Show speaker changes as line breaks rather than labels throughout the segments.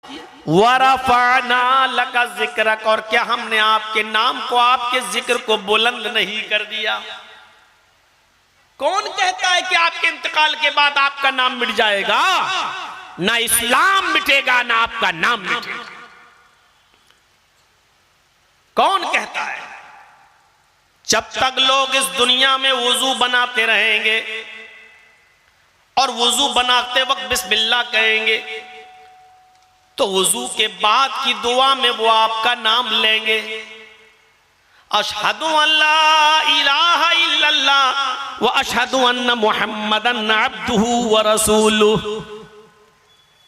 वरफ़अना लका ज़िक्रक, और क्या हमने आपके नाम को, आपके जिक्र को बुलंद नहीं कर दिया? कौन कहता है कि आपके इंतकाल के बाद आपका नाम मिट जाएगा? ना इस्लाम मिटेगा ना आपका नाम मिटेगा। कौन कहता है? जब तक लोग इस दुनिया में वुजू बनाते रहेंगे और वुजू बनाते वक्त बिस्मिल्लाह कहेंगे, तो वुजू के बाद की दुआ में वो आपका नाम लेंगे, अशहदु अल्ला इलाहा इल्लल्लाह व अशहदु अन्ना मुहम्मदन अब्दुहु व रसूलुहु।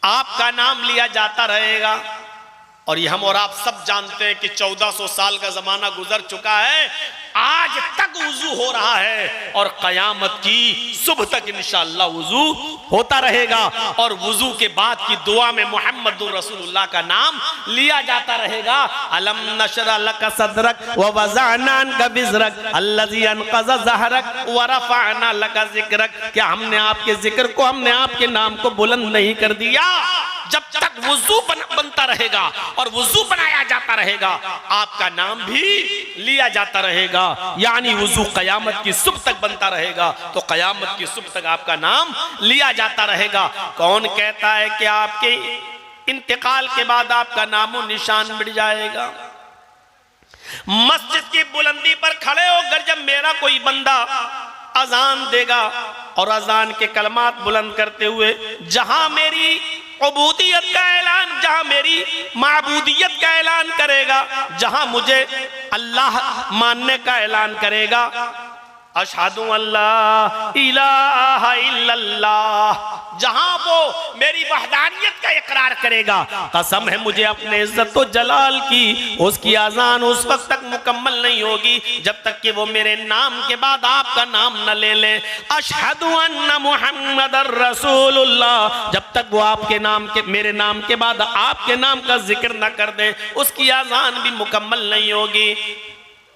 आपका नाम लिया जाता रहेगा। और ये हम और आप सब जानते हैं कि 1400 साल का जमाना गुजर चुका है, आज तक वुजू हो रहा है और कयामत की सुबह तक इंशाअल्लाह वुजू होता रहेगा। और वुजू के बाद की दुआ में मुहम्मदुर रसूलुल्लाह का नाम लिया जाता रहेगा। अलम नशरा लका सदरक व वज़अना अन्का विज़रक अल्लज़ी अनक़ज़ ज़हरक व रफ़अना लका ज़िक्रक। क्या हमने आपके जिक्र को, हमने आपके नाम को बुलंद नहीं कर दिया? जब तक वुजू बनता रहेगा और वुजू बनाया जाता रहेगा, आपका नाम भी लिया जाता रहेगा। यानी वुजू कयामत की सुबह तक बनता रहेगा, तो कयामत की सुबह तक आपका नाम लिया जाता रहेगा। कौन कहता है कि आपके इंतकाल के बाद आपका नामो निशान मिट जाएगा? मस्जिद की बुलंदी पर खड़े होकर जब मेरा कोई बंदा अजान देगा और अजान के कलमात बुलंद करते हुए जहां मेरी उबूदियत का ऐलान, जहां मेरी माबूदियत का ऐलान करेगा, जहां मुझे अल्लाह मानने का ऐलान करेगा, अशहदु अल्ला इलाहा इल्लल्लाह, जहां वो मेरी वहदानियत का इकरार करेगा, कसम है मुझे अपने इज्जत व जलाल की, उसकी अजान उस वक्त तक मुकम्मल नहीं होगी जब तक कि वो मेरे नाम के बाद आपका नाम न ले ले। अशहदु अन्ना मुहम्मदर रसूलुल्लाह, जब तक वो आपके नाम के, मेरे नाम के बाद आपके नाम का जिक्र न कर दे, उसकी अजान भी मुकम्मल नहीं होगी।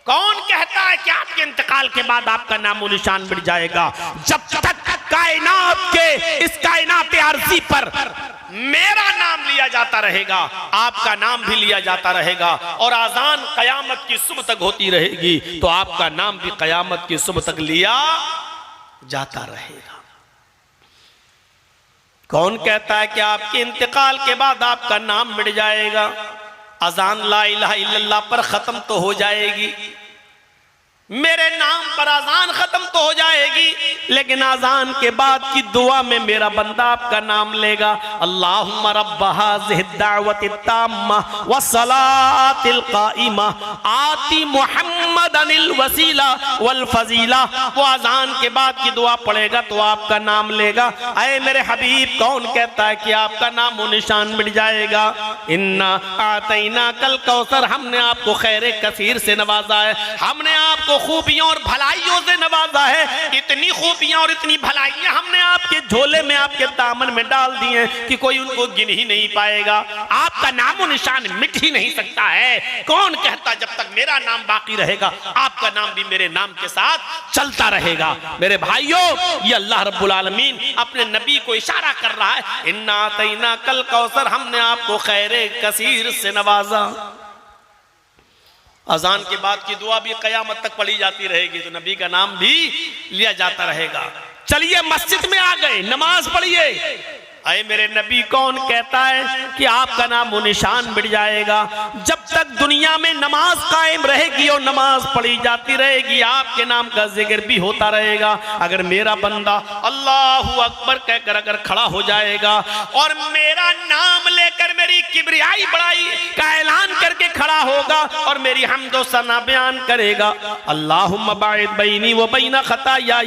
कौन कहता है कि आपके इंतकाल के बाद आपका नामो निशान मिट जाएगा? जब तक कायनात के, इस कायनात अर्ज़ी पर मेरा नाम लिया जाता रहेगा, आपका नाम भी लिया जाता रहेगा, और आजान कयामत की सुबह तक होती रहेगी, तो आपका नाम भी कयामत की सुबह तक लिया जाता रहेगा। कौन कहता है कि आपके इंतकाल के बाद आपका नाम मिट जाएगा? अजान ला इलाहा इल्लल्लाह पर खत्म तो हो जाएगी, मेरे नाम पर अजान खत्म तो हो जाएगी, लेकिन अजान के बाद की दुआ में मेरा बंदा आपका नाम लेगा। अल्लाहुम्मा रब्ब हाज़िहि दावति ताम्मा व सलातिल काइमा आति मुहम्मदनिल वसीला वल फजीला। वो अजान के बाद की दुआ पढ़ेगा तो आपका नाम लेगा। अरे मेरे हबीब, कौन कहता है कि आपका नाम व निशान मिट जाएगा? इन्ना आतैना कल कौसर, हमने आपको खैर कसीर से नवाजा है, हमने आपको खूबियों और भलाइयों से नवाजा है। इतनी खूबियां और इतनी भलाइयां हमने आपके झोले में, आपके दामन में डाल दी हैं कि कोई उनको गिन ही नहीं पाएगा। आपका नामो निशान मिट ही नहीं सकता है। कौन कहता जब तक मेरा नाम बाकी रहेगा आपका नाम भी मेरे नाम के साथ चलता रहेगा? मेरे भाइयों, ये अल्लाह रब्बुल आलमीन अपने नबी को इशारा कर रहा है, इन्ना आतैना कल कौसर, हमने आपको खैर कसीर से नवाजा। अजान के बाद की दुआ भी कयामत तक पढ़ी जाती रहेगी, तो नबी का नाम भी लिया जाता रहेगा। चलिए मस्जिद में आ गए, नमाज पढ़िए। अरे मेरे नबी, कौन कहता है कि आपका नाम वो निशान मिट जाएगा? जब तक दुनिया में नमाज कायम रहेगी और नमाज पढ़ी जाती रहेगी, आपके नाम का जिक्र भी होता रहेगा। अगर मेरा बंदा अल्लाहु अकबर कहकर अगर खड़ा हो जाएगा और मेरा नाम लेकर मेरी किबरियाई बड़ाई का ऐलान करके खड़ा होगा और मेरी हम्दो सना बयान करेगा, अल्लाहुम्मा बाइद बैनी व बैना खताया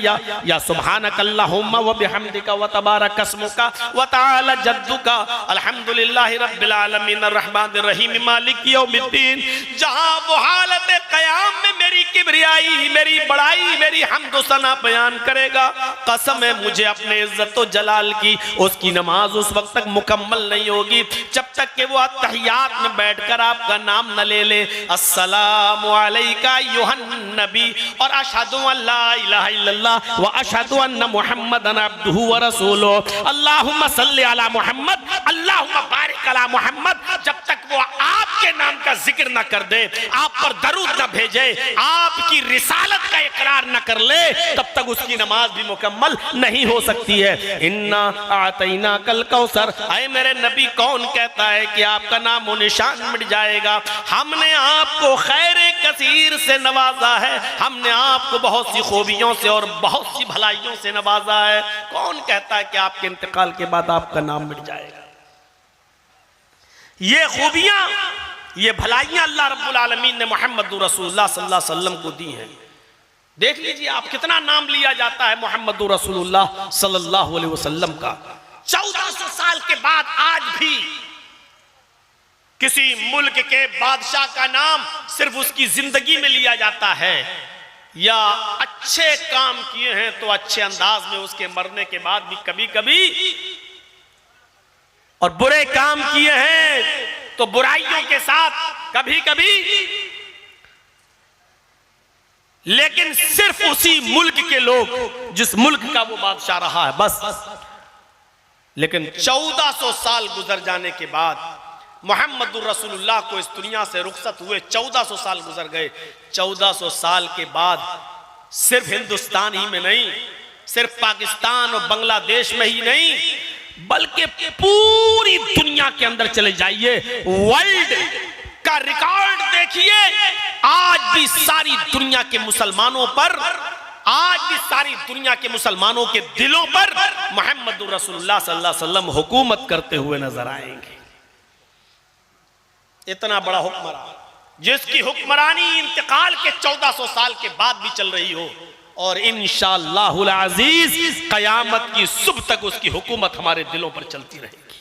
या सुब्हानक अल्लाहुम्मा व बिहम्दिका व तबारक अस्मुका व तआला जद्दुका अल्हम्दुलिल्लाहि रब्बिल आलमीन अर्रहमानिर रहीम मालिक यौमिद्दीन। जहां वो हालत क़याम में मेरी किबरियाई, मेरी बड़ाई, मेरी हम्द व सना बयान करेगा, कसम है मुझे अपने इज्जत व जलाल की, उसकी नमाज उस वक्त तक मुकम्मल नहीं होगी जब तक कि वो अत्तहियात में बैठकर आपका नाम न ले ले, अस्सलामु अलैका अय्युहन नबी और अशहदु अल्ला इलाहा इल्लल्लाह व अशहदु अन्ना मुहम्मदन अब्दुहु व रसूलुहु। अल्लाहुम्मा सल्लि अला मुहम्मद, अल्लाहुम्मा बारिक अला अला मोहम्मद, जब तक वो आपके नाम का जिक्र न कर दे, आप पर दरूद न भेजे, आपकी रिसालत का इकरार न कर ले, तब तक उसकी नमाज भी मुकम्मल नहीं हो सकती है। इन्ना आतैना कल कौसर, ऐ मेरे नबी कौन कहता है कि आपका नाम निशान मिट जाएगा? हमने आपको खैर कसीर से नवाजा है, हमने आपको बहुत सी खूबियों से और बहुत सी भलाइयों से नवाजा है। कौन कहता है कि आपके इंतकाल के बाद आपका नाम मिट जाएगा? ये खूबियां, ये भलाइयां अल्लाह रब्बुल आलमीन ने मोहम्मद रसूलुल्लाह सल्लल्लाहु अलैहि वसल्लम को दी हैं। देख लीजिए आप, कितना नाम लिया जाता है मोहम्मद रसूलुल्लाह सल्लल्लाहु अलैहि वसल्लम का। 1400 साल के बाद आज भी किसी मुल्क के बादशाह का नाम सिर्फ उसकी जिंदगी में लिया जाता है, या अच्छे काम किए हैं तो अच्छे अंदाज में उसके मरने के बाद भी कभी कभी, और बुरे काम किए हैं तो बुराइयों के साथ कभी कभी, लेकिन सिर्फ उसी मुल्क के लोग जिस मुल्क का वो बादशाह रहा है, बस। लेकिन 1400 साल गुजर जाने के बाद मोहम्मदुर रसूलुल्लाह को इस दुनिया से रुखसत हुए 1400 साल गुजर गए। 1400 साल के बाद सिर्फ हिंदुस्तान ही में नहीं, सिर्फ पाकिस्तान और बांग्लादेश में ही नहीं, बल्कि पूरी दुनिया के अंदर चले जाइए, वर्ल्ड का रिकॉर्ड देखिए, आज भी सारी दुनिया के मुसलमानों पर, आज भी सारी दुनिया के मुसलमानों के दिलों पर मोहम्मदुर रसूलुल्लाह सल्लल्लाहु अलैहि वसल्लम हुकूमत करते हुए नजर आएंगे। इतना बड़ा हुक्मरान जिसकी हुक्मरानी इंतकाल के 1400 साल के बाद भी चल रही हो, और इंशाअल्लाहुल अजीज कयामत की सुबह तक उसकी हुकूमत हमारे दिलों पर चलती रहेगी।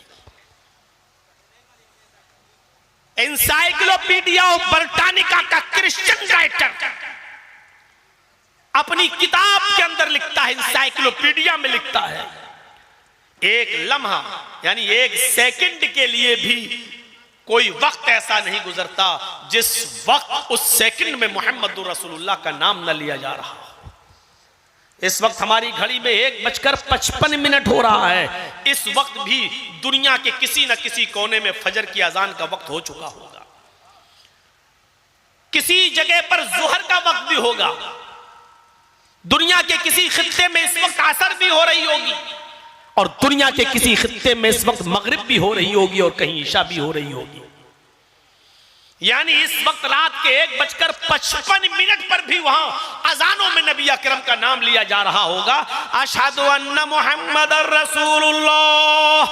एनसाइक्लोपीडिया ऑफ ब्रिटानिका का क्रिश्चियन राइटर अपनी किताब के अंदर लिखता है, एनसाइक्लोपीडिया में लिखता है, एक लम्हा यानी एक सेकंड के लिए भी कोई वक्त ऐसा नहीं गुजरता जिस वक्त उस सेकंड में मोहम्मद रसूलुल्लाह का नाम न लिया जा रहा हो। इस वक्त हमारी घड़ी में 1:55 हो रहा है। इस वक्त भी दुनिया के किसी न किसी कोने में फजर की अजान का वक्त हो चुका होगा, किसी जगह पर जुहर का वक्त भी होगा, दुनिया के किसी खित्ते में इस वक्त असर भी हो रही होगी, और दुनिया के किसी खित्ते में इस वक्त मगरिब भी हो रही होगी, और कहीं ईशा भी हो रही होगी। यानी इस वक्त रात के 1:55 पर भी वहां अजानों में नबी अकरम का नाम लिया जा रहा होगा, अशहदु अन्ना मुहम्मदर रसूलुल्लाह।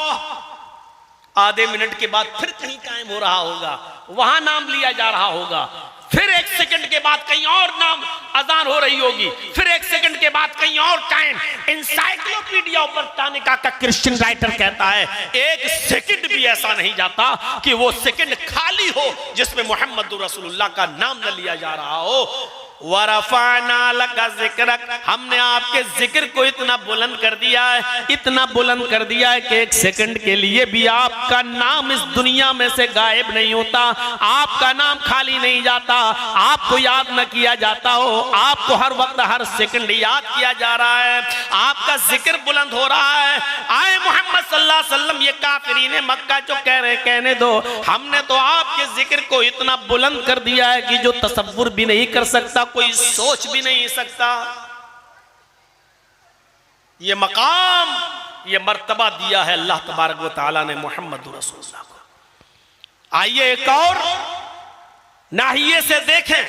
आधे मिनट के बाद फिर कहीं कायम हो रहा होगा, वहां नाम लिया जा रहा होगा, फिर 1 सेकंड के बाद कहीं और नाम अजान हो रही होगी, फिर 1 सेकंड के बाद कहीं और टाइम। एनसाइक्लोपीडिया ऑफ ब्रिटानिका का क्रिश्चियन राइटर कहता है 1 सेकंड भी ऐसा नहीं जाता कि वो सेकंड खाली हो जिसमें मोहम्मद रसूलुल्लाह का नाम न लिया जा रहा हो। वरफाना लका ज़िक्रक, हमने आपके जिक्र को इतना बुलंद कर दिया है, इतना बुलंद कर दिया है कि 1 सेकंड के लिए भी आपका नाम इस दुनिया में से गायब नहीं होता, आपका नाम खाली नहीं जाता, आपको याद न किया जाता हो, आपको हर वक्त हर सेकंड याद किया जा रहा है, आपका जिक्र बुलंद हो रहा है। आए मोहम्मद सल्लल्लाहु अलैहि वसल्लम, ये काफिरीने मक्का जो कह रहे कहने दो, हमने तो आपके जिक्र को इतना बुलंद कर दिया है कि जो तसव्वुर भी नहीं कर सकता, कोई सोच भी नहीं सकता। ये मकाम, ये मर्तबा दिया है अल्लाह तबारक व तआला ने मोहम्मद रसूलुल्लाह को। आइए एक और नाहिए से देखें,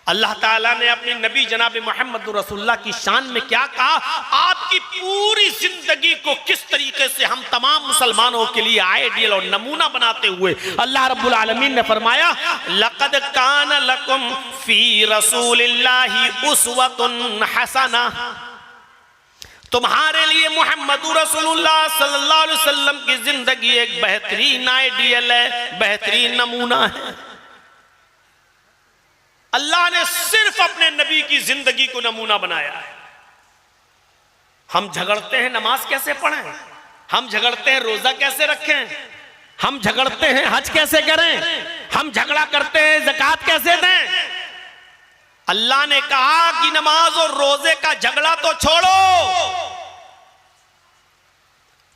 अल्लाह ताला ने अपने नबी जनाब मोहम्मद रसूलुल्लाह की शान में क्या कहा, आपकी पूरी जिंदगी को किस तरीके से हम तमाम मुसलमानों के लिए आइडियल और नमूना बनाते हुए अल्लाह रब्बुल आलमीन ने फरमाया, लक़द कान लकुम फी रसूलिल्लाहि उस्वतुन हसना, तुम्हारे लिए मोहम्मद रसूलुल्लाह सल्लल्लाहु अलैहि वसल्लम की जिंदगी एक बेहतरीन आइडियल है, बेहतरीन नमूना है। अल्लाह ने सिर्फ अपने नबी की जिंदगी को नमूना बनाया है। हम झगड़ते हैं नमाज कैसे पढ़ें, हम झगड़ते हैं रोजा कैसे रखें, हम झगड़ते हैं हज कैसे करें, हम झगड़ा करते हैं ज़कात कैसे दें। अल्लाह ने कहा कि नमाज और रोजे का झगड़ा तो छोड़ो,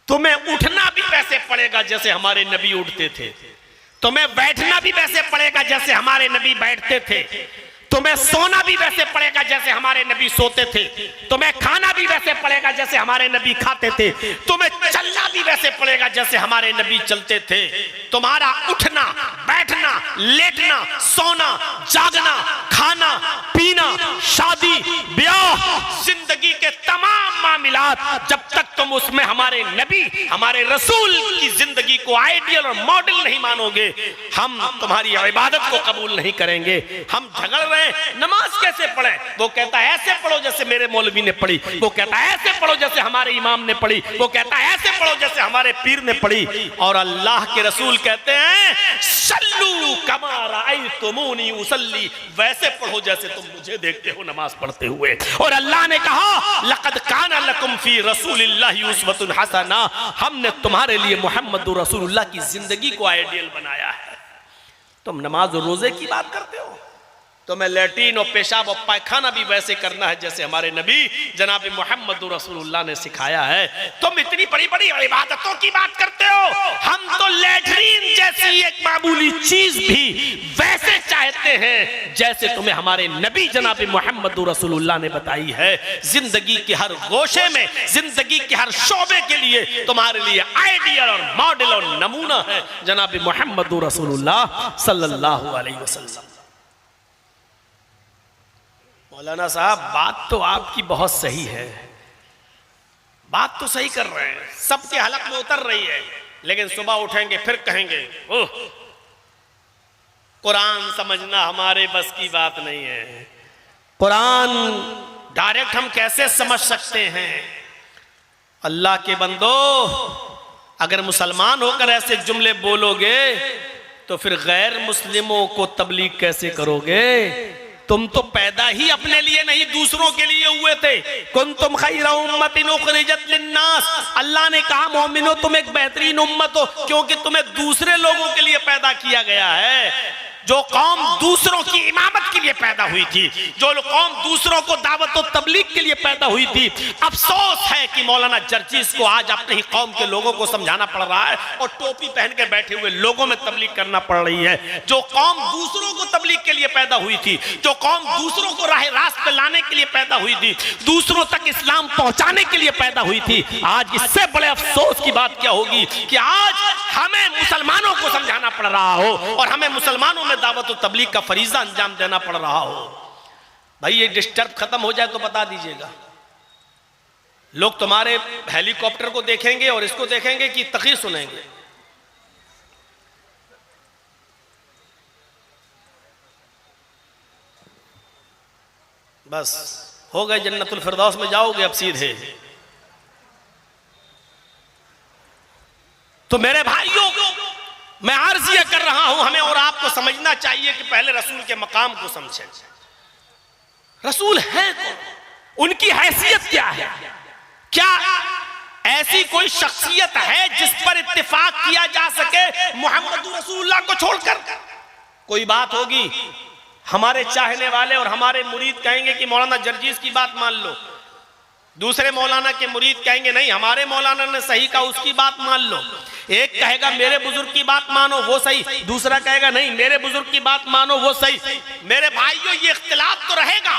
तुम्हें उठना भी वैसे पड़ेगा जैसे हमारे नबी उठते थे, तुम्हें बैठना भी वैसे पड़ेगा जैसे हमारे नबी बैठते थे, तुम्हें सोना भी वैसे पड़ेगा जैसे हमारे नबी सोते थे, तुम्हें खाना भी वैसे पड़ेगा जैसे हमारे नबी खाते थे, तुम्हें चलना भी वैसे पड़ेगा जैसे हमारे नबी चलते थे। तुम्हारा उठना, बैठना, लेटना, सोना, जागना, खाना, पीना, शादी, ब्याह, जिंदगी के तमाम मामलात, जब तक तुम उसमें हमारे नबी, हमारे रसूल की जिंदगी को आइडियल और मॉडल नहीं मानोगे, हम तुम्हारी इबादत को कबूल नहीं करेंगे। हम झगड़ रहे नमाज कैसे पढ़े, वो कहता है ऐसे पढ़ो जैसे मेरे मौलवी ने पढ़ी, वो कहता है ऐसे पढ़ो जैसे हमारे इमाम ने पढ़ी, वो कहता है ऐसे पढ़ो जैसे हमारे पीर ने पढ़ी। और अल्लाह के रसूल कहते हैं सल्लू कमा राअयतुमूनी उसल्ली, वैसे पढ़ो जैसे तुम मुझे देखते हो नमाज पढ़ते हुए। और अल्लाह ने कहा लक़द काना लकुम फी रसूलिल्लाहि उस्वतुन हसना, हमने तुम्हारे लिए मोहम्मद रसूलुल्लाह की जिंदगी को आइडियल बनाया है। तुम नमाज और रोजे की बात करते हो, तुम्हें लैट्रीन और पेशाब और पायखाना भी वैसे करना है जैसे हमारे नबी जनाब मोहम्मद रसूलुल्लाह ने सिखाया है। तुम इतनी बड़ी बड़ी इबादतों की बात करते हो, हम तो लैट्रीन जैसी एक मामूली चीज भी वैसे चाहते हैं जैसे तुम्हें हमारे नबी जनाब मोहम्मद रसूलुल्लाह ने बताई है। जिंदगी के हर गोशे में, जिंदगी के हर शोबे के लिए तुम्हारे लिए आइडियल और मॉडल और नमूना है जनाब मोहम्मद रसूलुल्लाह सल्लल्लाहु अलैहि वसल्लम। मौलाना साहब बात तो आपकी बहुत सही है, बात तो सही कर रहे हैं, सबके हलक में उतर रही है, लेकिन सुबह उठेंगे फिर कहेंगे ओह कुरान समझना हमारे बस की बात नहीं है। कुरान डायरेक्ट हम कैसे समझ सकते हैं? अल्लाह के बंदो, अगर मुसलमान होकर ऐसे जुमले बोलोगे तो फिर गैर मुस्लिमों को तबलीग कैसे करोगे? तुम तो पैदा ही अपने लिए नहीं दूसरों के लिए हुए थे। कुंतुम खैरा उम्मतिन उखरिजत लिन्नास, अल्लाह ने कहा मोमिनो तुम एक बेहतरीन उम्मत हो क्योंकि तुम्हें दूसरे लोगों के लिए पैदा किया गया है। जो कौम दूसरों की इमामत के लिए पैदा हुई थी, जो कौम दूसरों को दावत और तबलीग के लिए पैदा हुई थी, अफसोस है कि मौलाना जर्जीस को आज अपनी ही कौम के लोगों को समझाना पड़ रहा है और टोपी पहन के बैठे हुए लोगों में तबलीग करना पड़ रही है। जो कौम दूसरों को तबलीग के लिए पैदा हुई थी, जो कौम दूसरों को राह रास्त पे लाने के लिए पैदा हुई थी, दूसरों तक इस्लाम पहुंचाने के लिए पैदा हुई थी, आज इससे बड़े अफसोस की बात क्या होगी कि आज हमें मुसलमानों को समझाना पड़ रहा हो और हमें मुसलमानों में दावत और तबलीग का फरीजा अंजाम देना पड़ रहा हो। भाई ये डिस्टर्ब खत्म हो जाए तो बता दीजिएगा। लोग तुम्हारे हेलीकॉप्टर को देखेंगे और इसको देखेंगे कि तक़रीर सुनेंगे। बस हो गए, जन्नतुल फिरदौस में जाओगे अब सीधे। तो मेरे भाइयों, मैं अर्ज यह कर रहा हूं, हमें और आपको समझना चाहिए कि पहले रसूल के मकाम को समझें। रसूल है कौन? उनकी हैसियत क्या है? क्या ऐसी कोई शख्सियत है जिस पर इत्तेफाक किया जा सके मोहम्मद रसूलुल्लाह को छोड़कर? कोई बात होगी, हमारे चाहने वाले और हमारे मुरीद कहेंगे कि मौलाना जर्जीस की बात मान लो, दूसरे मौलाना के मुरीद कहेंगे नहीं हमारे मौलाना ने सही कहा उसकी बात मान लो। एक कहेगा मेरे बुजुर्ग की बात मानो वो सही, दूसरा कहेगा नहीं मेरे बुजुर्ग की बात मानो वो सही। मेरे भाइयों ये इख्तिलाफ तो रहेगा।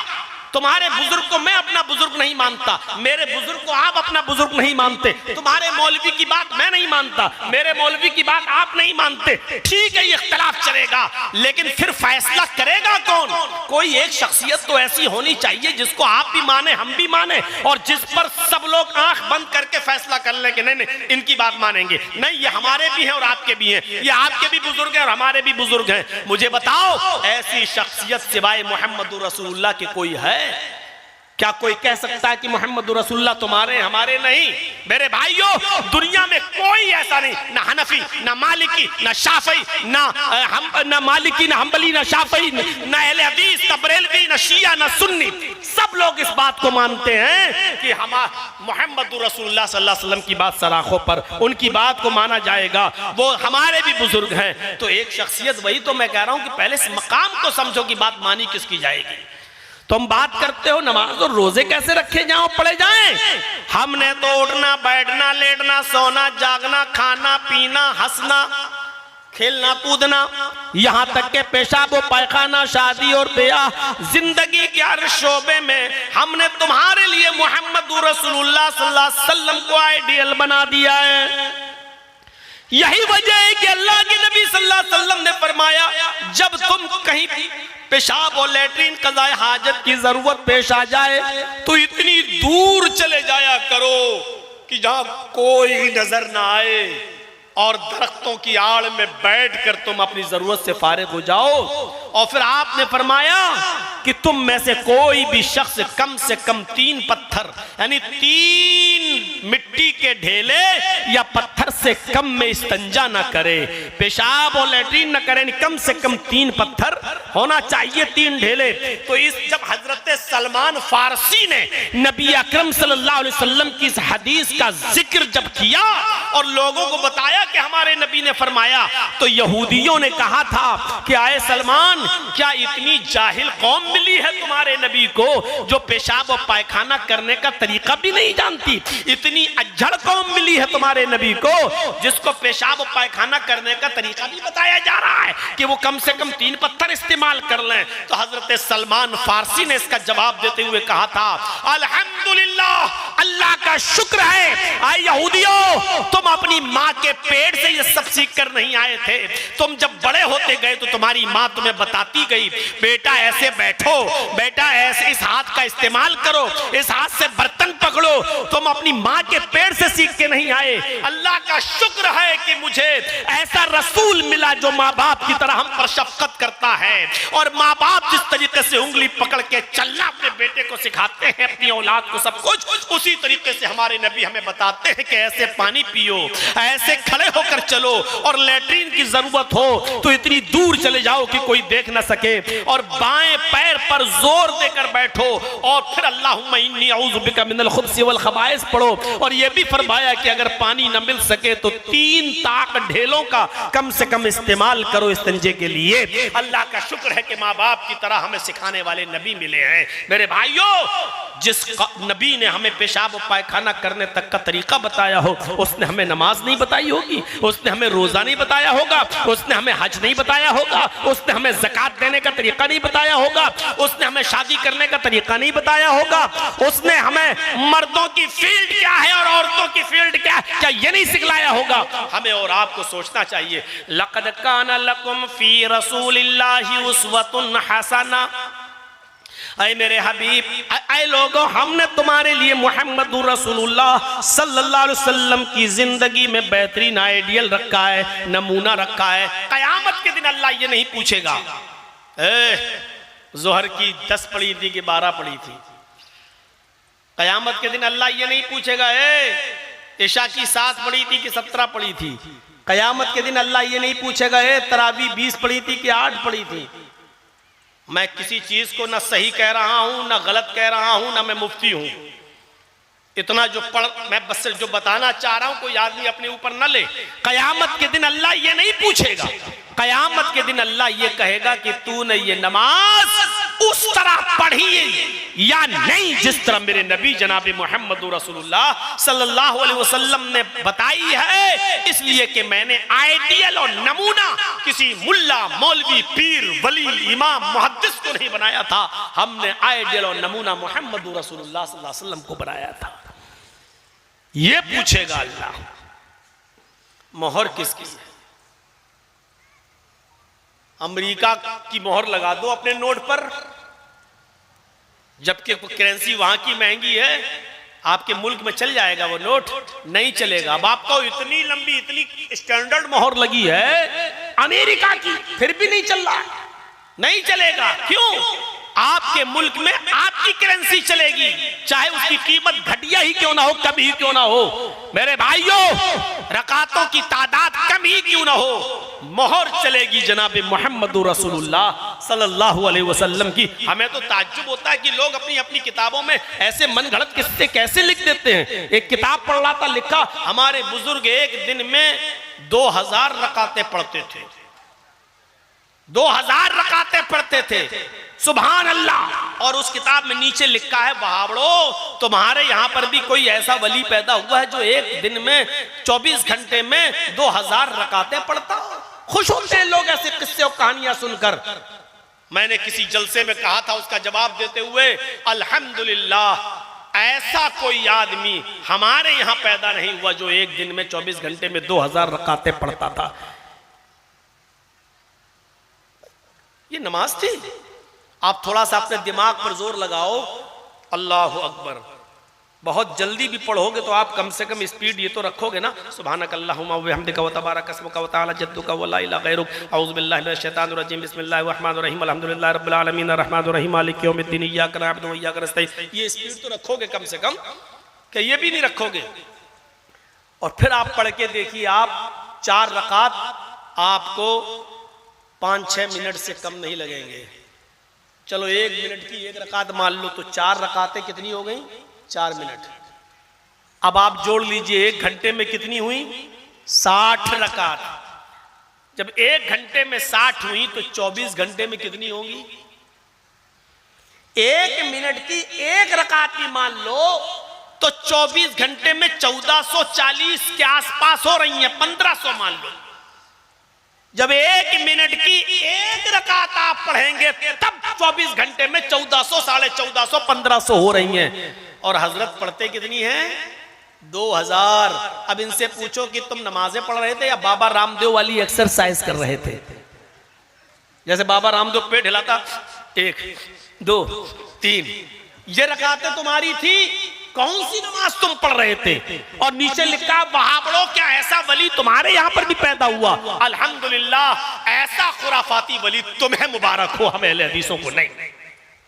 तुम्हारे बुजुर्ग को मैं अपना बुजुर्ग नहीं मानता, मेरे बुजुर्ग को आप अपना बुजुर्ग नहीं मानते, तुम्हारे मौलवी की बात मैं नहीं मानता, मेरे मौलवी की बात आप नहीं मानते। ठीक है ये इख्तिलाफ चलेगा, लेकिन फिर फैसला करेगा कौन? कोई एक शख्सियत तो ऐसी होनी चाहिए जिसको आप भी माने हम भी माने और जिस पर सब लोग आंख बंद करके फैसला कर ले कि नहीं नहीं इनकी बात मानेंगे। नहीं ये हमारे भी हैं और आपके भी हैं, ये आपके भी बुजुर्ग हैं और हमारे भी बुजुर्ग हैं। मुझे बताओ ऐसी शख्सियत सिवाय मोहम्मद रसूलुल्लाह के कोई है? क्या कोई कह सकता है कि मोहम्मद रसूलुल्लाह तुम्हारे हमारे? नहीं मेरे भाइयों, दुनिया में कोई ऐसा नहीं, ना हनफी ना मालिकी ना शाफई ना मालिकी ना हम्बली ना शाफई ना अहले हदीस ना बरेलवी ना शिया ना सुन्नी, सब लोग इस बात को मानते हैं कि हम मोहम्मद रसूलुल्लाह सल्लल्लाहु अलैहि वसल्लम की बात सराखों पर उनकी बात को माना जाएगा, वो हमारे भी बुजुर्ग हैं। तो एक शख्सियत, वही तो मैं कह रहा हूं कि पहले इस मकाम को समझो कि बात मानी किसकी जाएगी। तुम बात करते हो नमाज और रोजे कैसे रखे जाओ, पढ़े जाएं। हमने तो उठना बैठना लेटना सोना जागना खाना पीना हंसना खेलना कूदना यहां तक के पेशाब व पायखाना शादी और ब्याह जिंदगी के हर शोबे में हमने तुम्हारे लिए मोहम्मद रसूलुल्लाह सल्लल्लाहु अलैहि वसल्लम को आइडियल बना दिया है। यही वजह है कि अल्लाह के नबी सल्लल्लाहु अलैहि वसल्लम ने फरमाया, जब तुम कहीं पेशाब और लेटरिन कज़ाए हाजत की जरूरत पेश आ जाए तो इतनी दूर चले जाया करो कि जहां कोई नजर ना आए और दरख्तों की आड़ में बैठकर तुम अपनी जरूरत से फारिग हो जाओ। और फिर आपने फरमाया कि तुम में से कोई भी शख्स कम से कम 3 पत्थर यानी 3 मिट्टी के ढेले या पत्थर से कम में इस्तंजा ना करे, पेशाब और लेटरिन न करे, कम से कम 3 पत्थर होना चाहिए, 3 ढेले। तो इस जब हजरत सलमान फारसी ने नबी अकरम सल्लल्लाहु अलैहि वसल्लम की इस हदीस का जिक्र जब किया और लोगों को बताया कि हमारे नबी ने फरमाया, तो यहूदियों ने कहा था कि आए सलमान, क्या इतनी जाहिल कौम मिली है तुम्हारे नबी को जो पेशाब और पायखाना करने का तरीका भी नहीं जानती? इतनी अज्जड़ कौम मिली है तुम्हारे नबी को जिसको पेशाब और पायखाना करने का तरीका भी बताया जा रहा है कि वो कम से कम 3 पत्थर इस्तेमाल कर लें। तो हजरत सलमान फारसी ने इसका जवाब देते हुए कहा था, अल्हम्दुलिल्लाह, अल्लाह का शुक्र है आए यहूदियों, तुम अपनी माँ के पेट से ये सब सीख कर नहीं आए थे। तुम जब बड़े होते गए तो तुम्हारी माँ तुम्हें बताती गई, बेटा ऐसे बैठो, बेटा ऐसे इस हाथ का इस्तेमाल करो, इस हाथ से बर्तन पकड़ो। तुम अपनी माँ के पेट से सीख के नहीं आए। अल्लाह का शुक्र है कि मुझे ऐसा रसूल मिला जो माँ बाप की तरह हम पर शफकत करता है, और माँ बाप जिस तरीके से उंगली पकड़ के चलना अपने बेटे को सिखाते हैं, अपनी औलाद को सब कुछ, उसी तरीके से हमारे नबी हमें बताते हैं कि ऐसे पानी पियो, ऐसे खड़े होकर चलो, और लेटरिन की जरूरत हो तो इतनी दूर चले जाओ कि कोई देख ना सके, और बाएं पैर पर जोर देकर बैठो, और फिर अल्लाहुम्मा इन्नी अऊज़ु बिका मिनल खुब्सी वल खबाइस पढ़ो। और यह भी फरमाया कि अगर पानी न मिल सके तो 3 ताक ढेलों का कम से कम इस्तेमाल करो इस्तिंजे के लिए। अल्लाह का शुक्र है कि माँ बाप की तरह हमें सिखाने वाले नबी मिले हैं। मेरे भाइयों, जिस नबी ने हमें पेशाब और पायखाना करने तक का तरीका बताया हो, उसने हमें नमाज नहीं बताई होगी, उसने हमें रोजा नहीं बताया होगा, उसने हमें हज नहीं बताया होगा, उसने हमें ज़कात देने का तरीका नहीं बताया होगा, उसने हमें शादी करने का तरीका नहीं बताया होगा, उसने हमें मर्दों की फील्ड क्या है और औरतों की फील्ड क्या है, क्या ये नहीं सिखलाया होगा? हमें और आपको सोचना चाहिए। लक़द काना लकुम फी रसूलिल्लाहि उस्वतुन हसना, ऐ मेरे हबीब, ऐ लोगों, हमने तुम्हारे लिए मोहम्मद रसूलुल्लाह सल्लल्लाहु अलैहि वसल्लम की जिंदगी में बेहतरीन आइडियल रखा है, नमूना रखा है। कयामत के दिन अल्लाह ये नहीं पूछेगा जोहर की 10 पढ़ी थी कि 12 पढ़ी थी। कयामत के दिन अल्लाह ये नहीं पूछेगा इशा की 7 पढ़ी थी कि 17 पढ़ी थी। कयामत के दिन अल्लाह ये नहीं पूछेगा तरावी 20 पढ़ी थी कि 8 पढ़ी थी। मैं किसी चीज को ना सही कह रहा हूं, ना गलत कह रहा हूं, ना मैं मुफ्ती हूं। इतना जो मैं बस जो बताना चाह रहा हूं कोई आदमी अपने ऊपर न ले। कयामत के दिन अल्लाह ये नहीं पूछेगा। कयामत के दिन अल्लाह ये कहेगा कि तूने ये नमाज उस तरह पढ़ी या नहीं जिस तरह मेरे नबी जनाब मोहम्मद रसूलुल्लाह सल्लल्लाहु अलैहि वसल्लम ने बताई है। इसलिए कि मैंने आइडियल और नमूना किसी मुल्ला मौलवी पीर वली इमाम मुहद्दिस को नहीं बनाया था, हमने आइडियल और नमूना मोहम्मद रसूलुल्लाह सल्लल्लाहु अलैहि वसल्लम को बनाया था। ये पूछेगा अल्लाह मोहर किसकी है? अमेरिका की मोहर लगा दो अपने नोट पर, जबकि करेंसी वहां की महंगी है। आपके मुल्क में चल जाएगा वो नोट? नहीं चलेगा। अब आपको इतनी लंबी इतनी स्टैंडर्ड मोहर लगी है अमेरिका की, फिर भी नहीं चल रहा, नहीं चलेगा। क्यों? आपके मुल्क में आपकी करेंसी चलेगी, चाहे उसकी कीमत घटिया ही क्यों ना हो, कम ही क्यों ना हो। मेरे भाइयों, रकातों की तादाद कम ही क्यों ना हो, मोहर चलेगी जनाब मोहम्मद रसूलुल्लाह सल्लल्लाहु अलैहि वसल्लम की। हमें तो ताज्जुब होता है कि लोग अपनी अपनी किताबों में ऐसे मनगढ़ंत किस्से कैसे लिख देते हैं। एक किताब पढ़ रहा था, लिखा हमारे बुजुर्ग एक दिन में 2000 रकातें पढ़ते थे। 2000 रकातें पढ़ते थे। सुभान अल्लाह। और उस किताब में नीचे लिखा है, वहाबड़ो तुम्हारे यहां पर भी कोई ऐसा वली पैदा हुआ है जो एक दिन में 24 घंटे में 2000 रकातें पढ़ता हो। खुश होते हैं लोग ऐसे किस्से और कहानियां सुनकर। मैंने किसी जलसे में कहा था, उसका जवाब देते हुए, अल्हम्दुलिल्लाह ऐसा कोई आदमी हमारे यहां पैदा नहीं हुआ जो एक दिन में 24 घंटे में 2000 रकातें पढ़ता था। ये नमाज थी। आप थोड़ा सा अपने दिमाग पर जोर लगाओ, अल्लाह अकबर। बहुत जल्दी भी पढ़ोगे तो आप कम से कम स्पीड ये तो रखोगे ना, सुभानक अल्लाहुम्मा व बिहम्दिका व तबारक अस्मुका व तआला जद्दुका व ला इलाहा गैरुक, औज़ु बिल्लाहि मिनश शैतानिर रजीम, बिस्मिल्लाहिर रहमानिर रहीम, अल्हम्दुलिल्लाहि रब्बिल आलमीन, अर्रहमानिर रहीम, मालिकि यौमिद्दीन, इय्याका नअबुदु व इय्याका नस्तईन। ये स्पीड तो रखोगे कम से कम, कि ये भी नहीं रखोगे। और फिर आप पढ़ के देखिए, आप 4 रकात आपको 5-6 मिनट से कम नहीं लगेंगे। चलो 1 मिनट की 1 रकात मान लो, तो 4 रकातें कितनी हो गई? 4 मिनट। अब आप जोड़ लीजिए 1 घंटे में कितनी हुई? 60 रकात। जब 1 घंटे में 60 हुई तो 24 घंटे में कितनी होंगी? 1 मिनट की 1 रकात भी मान लो तो 24 घंटे में 1440 के आसपास हो रही है, 1500 मान लो। जब 1 मिनट की 1 रकात आप पढ़ेंगे तब 24 घंटे में 1400, 1450, 1500 हो रही हैं। और हजरत पढ़ते कितनी हैं? 2000। अब इनसे पूछो कि तुम नमाजें पढ़ रहे थे या बाबा रामदेव वाली एक्सरसाइज कर रहे थे? जैसे बाबा रामदेव पेट हिलाता, 1 2 3, ये रकातें तुम्हारी थी। कौन सी नमाज तुम पढ़ रहे थे? और नीचे लिखा, वहाबड़ो क्या ऐसा वली तुम्हारे यहां पर भी पैदा हुआ? अल्हम्दुलिल्लाह ऐसा खुराफाती वली तुम्हें मुबारक हो, हमें अहले हदीसों को नहीं।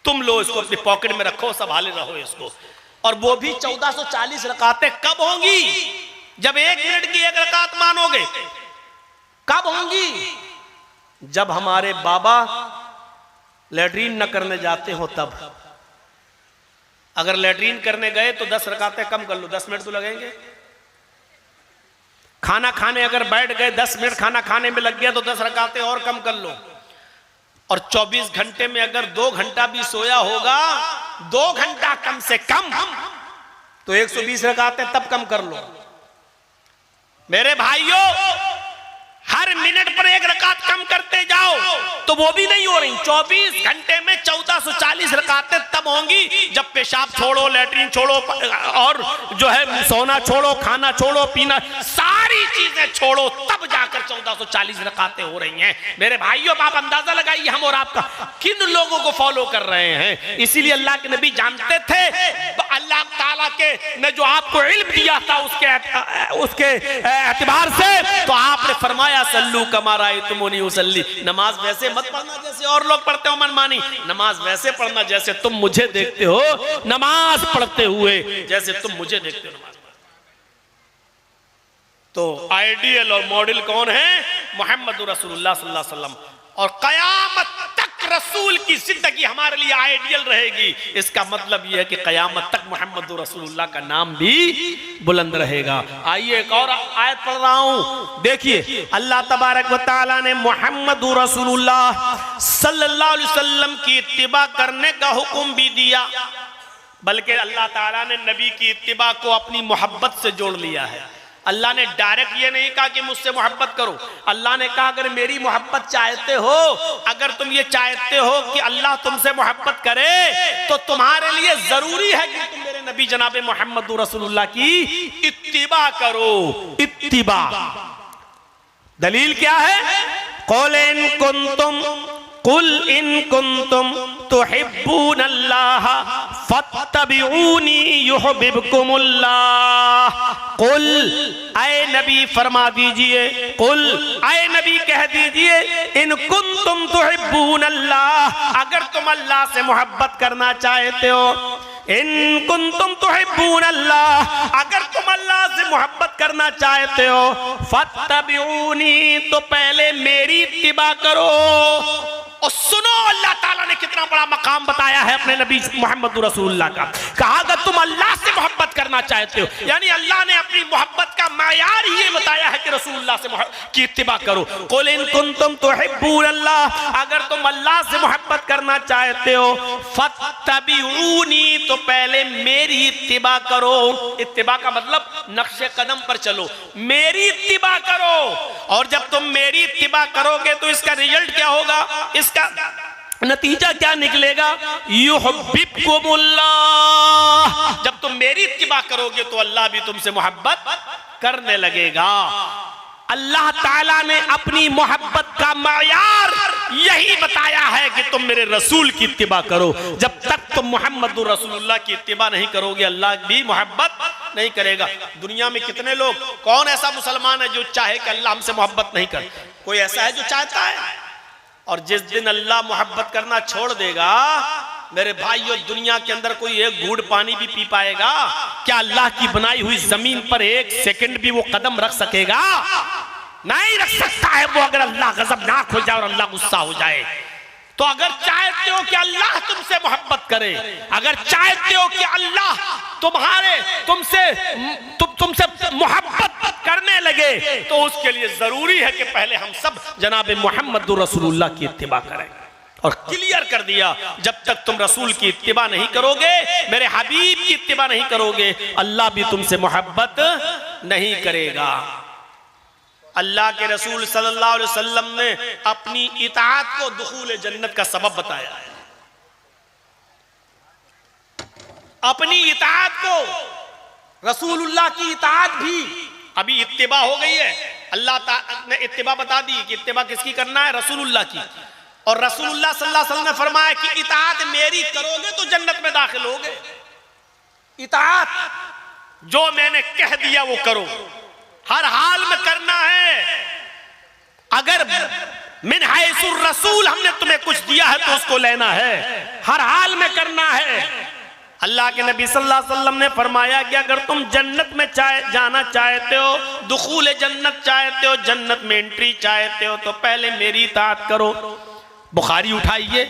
तुम लो इसको अपनी पॉकेट में रखो, संभाले रहो इसको। और वो भी 1440 रकातें कब होंगी? जब 1 मिनट की 1 रकात मानोगे। कब होंगी? जब हमारे बाबा लैट्रीन न करने जाते हो तब। अगर लैट्रीन करने गए तो 10 रकातें कम कर लो, 10 मिनट तो लगेंगे। खाना खाने अगर बैठ गए, 10 मिनट खाना खाने में लग गया तो 10 रकातें और कम कर लो। और 24 घंटे में अगर 2 घंटा भी सोया होगा, 2 घंटा कम से कम, तो 120 रकातें तब कम कर लो। मेरे भाइयों, हर मिनट पर 1 रकात कम करते जाओ तो वो भी नहीं हो रही। 24 घंटे में 1440 रकातें तब होंगी जब पेशाब छोड़ो, लैट्रीन छोड़ो, और जो है सोना छोड़ो, खाना छोड़ो, पीना, सारी चीजें छोड़ो, तब जाकर 1440 रकातें हो रही हैं। मेरे भाइयों, आप अंदाजा लगाइए हम और आपका किन लोगों को फॉलो कर रहे हैं। इसीलिए अल्लाह के नबी जानते थे, अल्लाह ताला के ने जो आपको इल्म दिया था उसके एतबार से, तो आपने फरमाया सल्लू कमा रायतुमूनी उसल्ली। नमाज वैसे मत पढ़ना जैसे और लोग पढ़ते हो मनमानी, नमाज वैसे पढ़ना जैसे तुम मुझे देखते हो नमाज पढ़ते हुए, जैसे तुम मुझे देखते हो नमाज। तो आइडियल और मॉडल कौन है? मोहम्मद रसूलुल्लाह सल्लल्लाहु अलैहि वसल्लम। और कयामत तक रसूल की जिंदगी हमारे लिए आइडियल रहेगी। इसका मतलब यह है कि कयामत तक मोहम्मद रसूलुल्लाह का नाम भी बुलंद रहेगा। आइए एक और आयत पढ़ रहा हूं, देखिए। अल्लाह तबारक व तआला ने मोहम्मद रसूलुल्लाह सल्लल्लाहु अलैहि वसल्लम की इत्तिबा करने का हुक्म भी दिया, बल्कि अल्लाह ताला ने नबी की इत्तिबा को अपनी मोहब्बत से जोड़ लिया है। अल्लाह ने डायरेक्ट ये नहीं कहा कि मुझसे मोहब्बत करो। अल्लाह ने कहा अगर मेरी मोहब्बत चाहते हो, अगर तुम ये चाहते हो कि अल्लाह तुमसे मोहब्बत करे, तो तुम्हारे लिए जरूरी है कि तुम मेरे नबी जनाबे मोहम्मद रसूलुल्लाह की इत्तिबा करो। इत्तिबा दलील क्या है? कुल इन कुंतुम तुहिब्बूनल्लाह फत्तबिऊनी युहिब्बुकुमुल्लाह। कुल, ऐ नबी फरमा दीजिए, कुल ऐ नबी कह दीजिए, इन कुंतुम तुहिब्बूनल्लाह, अगर तुम अल्लाह से मोहब्बत करना चाहते हो, इन कुंतुम तुहिब्बूनल्लाह, अगर तुम अल्लाह से मोहब्बत करना चाहते हो, फत्तबिऊनी, तो पहले मेरी इत्तिबा करो। और सुनो अल्लाह ताला ने कितना बड़ा मकाम बताया है अपने नबी मोहम्मद रसूलुल्लाह का। कहा अगर तुम अल्लाह से मोहब्बत करना चाहते हो, यानी अल्लाह ने अपनी मोहब्बत का मायार ही ये बताया है कि रसूलुल्लाह से की इत्तिबा करो। कुल इन कुंतुम तुहिब्बूनल्लाह, अगर तुम अल्लाह से मोहब्बत करना चाहते हो फत्तबिऊनी, तो पहले मेरी इत्तिबा करो। इत्तिबा का मतलब नक्शे कदम पर चलो, मेरी इत्तिबा करो। और जब तुम मेरी इत्तिबा करोगे तो इसका रिजल्ट क्या होगा, इसका नतीजा क्या निकलेगा, युहिब्बुकुमुल्लाह। जब तुम मेरी इत्तिबा करोगे तो अल्लाह भी तुमसे मोहब्बत करने लगेगा। अल्लाह ताला ने अपनी मोहब्बत का मायार यही बताया है कि तुम मेरे रसूल की इत्तिबा करो। जब तक तुम मोहम्मद रसूलुल्लाह की इत्तिबा नहीं करोगे अल्लाह भी मोहब्बत नहीं करेगा। दुनिया में कितने लोग, कौन ऐसा मुसलमान है जो चाहे कि अल्लाह हमसे मोहब्बत नहीं करे? कोई ऐसा है जो चाहता है? और जिस दिन अल्लाह मोहब्बत करना छोड़ देगा मेरे भाइयों, दुनिया के अंदर कोई एक घूंट पानी भी पी पाएगा क्या? अल्लाह की बनाई हुई जमीन पर एक सेकंड भी वो कदम रख सकेगा? नहीं रख सकता है वो, अगर अल्लाह गज़बनाक हो जाए और अल्लाह गुस्सा हो जाए। तो अगर चाहते हो कि अल्लाह तुमसे मोहब्बत करे, अगर चाहते हो कि अल्लाह तुमसे मोहब्बत करने लगे, तो उसके लिए जरूरी है कि पहले हम सब जनाब मोहम्मद रसूलुल्लाह की इत्तिबा करें। और क्लियर कर दिया, जब तक तुम रसूल की इत्तिबा नहीं करोगे, मेरे हबीब की इत्तिबा नहीं करोगे, अल्लाह भी तुमसे मोहब्बत नहीं करेगा। अल्लाह के रसूल सल्लल्लाहु अलैहि वसल्लम ने अपनी इताअत को दुखूल जन्नत का सबब बताया है। अपनी इताअत को, रसूलुल्लाह की इताअत भी, अभी इत्तिबा हो गई है, अल्लाह ने इत्तिबा बता दी कि इत्तिबा किसकी करना है, रसूलुल्लाह की। और रसूलुल्लाह सल्लल्लाहु अलैहि वसल्लम ने फरमाया कि इताअत मेरी करोगे तो जन्नत में दाखिल होगे। इताअत, जो मैंने कह दिया वो करो, हर हाल में करना है। अगर मिन हैसुर रसूल हमने तुम्हें कुछ दिया है तो उसको लेना है, हर हाल में करना है। अल्लाह के नबी सल्लल्लाहु अलैहि वसल्लम ने फरमाया कि अगर तुम जन्नत में जाना चाहते हो, दुखूल जन्नत चाहते हो, जन्नत में एंट्री चाहते हो, तो पहले मेरी इताअत करो। बुखारी उठाइए,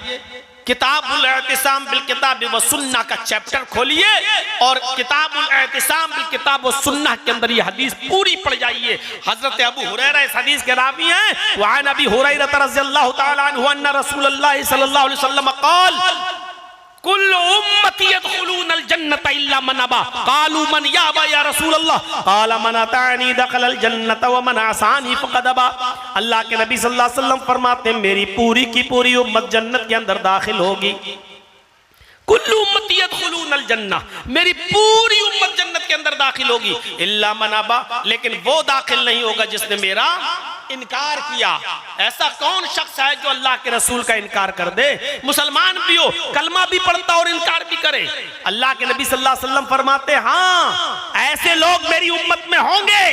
किताबुल एतिसाम बिल किताब व सुन्नाह का चैप्टर खोलिए और किताबुल एतिसाम बिल किताब व सुन्नाह के अंदर ये हदीस पूरी पढ़ जाइए। हजरत अबू हुरैरा इस हदीस के रावी हैं। वअन अबी हुरैरा रज़ियल्लाहु तआला अन्हु अन्ना रसूलुल्लाह सल्लल्लाहु अलैहि वसल्लम क़ाल कुल्लु उम्मती यदखुलूनल जन्नत इल्ला मन अबा क़ालू मन याबा या रसूलल्लाह क़ाल मन अतानी दखलल जन्नत व मन असानी फ़क़द अबा। अल्लाह के नबी सल्लल्लाहु अलैहि वसल्लम फरमाते हैं मेरी पूरी की पूरी उम्मत जन्नत के अंदर दाखिल होगी। कुल्लु उम्मती यदखुलूनल जन्नह, मेरी पूरी उम्मत जन्नत के अंदर दाखिल होगी, इल्ला मन अबा, लेकिन वो दाखिल नहीं होगा जिसने मेरा इनकार किया। ऐसा कौन शख्स है जो अल्लाह के रसूल का इनकार कर दे? मुसलमान भी हो, कलमा भी पढ़ता और इनकार भी करे। अल्लाह के नबी सल्लल्लाहु अलैहि वसल्लम फरमाते हाँ, ऐसे लोग मेरी उम्मत में होंगे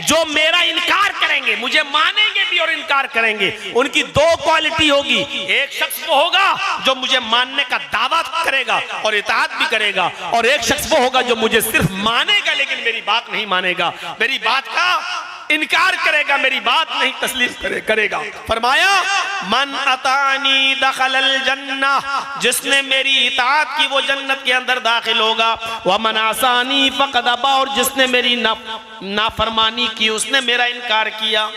जो मेरा इनकार करेंगे, मुझे मानेंगे भी और इनकार करेंगे। उनकी दो क्वालिटी होगी, एक शख्स वो होगा जो मुझे मानने का दावा करेगा और इताअत भी करेगा, और एक शख्स वो होगा जो मुझे सिर्फ मानेगा लेकिन मेरी बात नहीं मानेगा, मेरी बात का इनकार करेगा, मेरी बात नहीं तस्लीम करेगा। फरमाया मन अतानी दखलल जन्नह, जिसने मेरी इताअत की वो जन्नत के अंदर दाखिल होगा। व मन आसानी फ़क़द अबा, और जिसने मेरी नाफरमानी की उसने मेरा इनकार किया।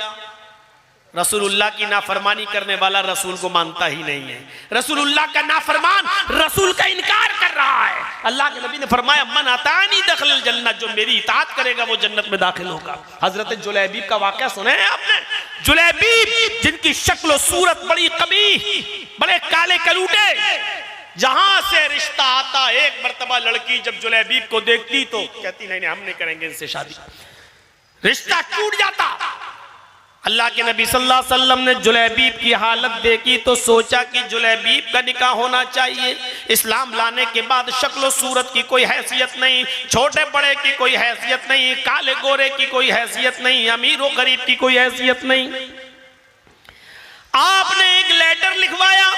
रसूलुल्लाह की नाफरमानी करने वाला रसूल को मानता ही नहीं है, रसूलुल्लाह का नाफरमान रसूल का इनकार कर रहा है। अल्लाह के नबी ने फरमाया मन अतानी दखलल जन्नत, जो मेरी इताअत करेगा वो जन्नत में दाखिल होगा। हजरत जुलैबीब का वाकया सुने हैं आपने? जुलैबीब जिनकी शक्ल सूरत बड़ी कबीह, बड़े काले कलूटे, जहां से रिश्ता आता, एक मर्तबा लड़की जब जुलैबीब को देखती तो कहती नहीं हम नहीं करेंगे इनसे शादी, रिश्ता टूट जाता। अल्लाह के नबी सल्लल्लाहु अलैहि वसल्लम ने जुलैबीब की हालत देखी तो सोचा कि जुलैबीब का निकाह होना चाहिए। इस्लाम लाने के बाद शक्ल सूरत की कोई हैसियत नहीं, छोटे बड़े की कोई हैसियत नहीं, काले गोरे की कोई हैसियत नहीं, अमीर व गरीब की कोई हैसियत नहीं। आपने एक लेटर लिखवाया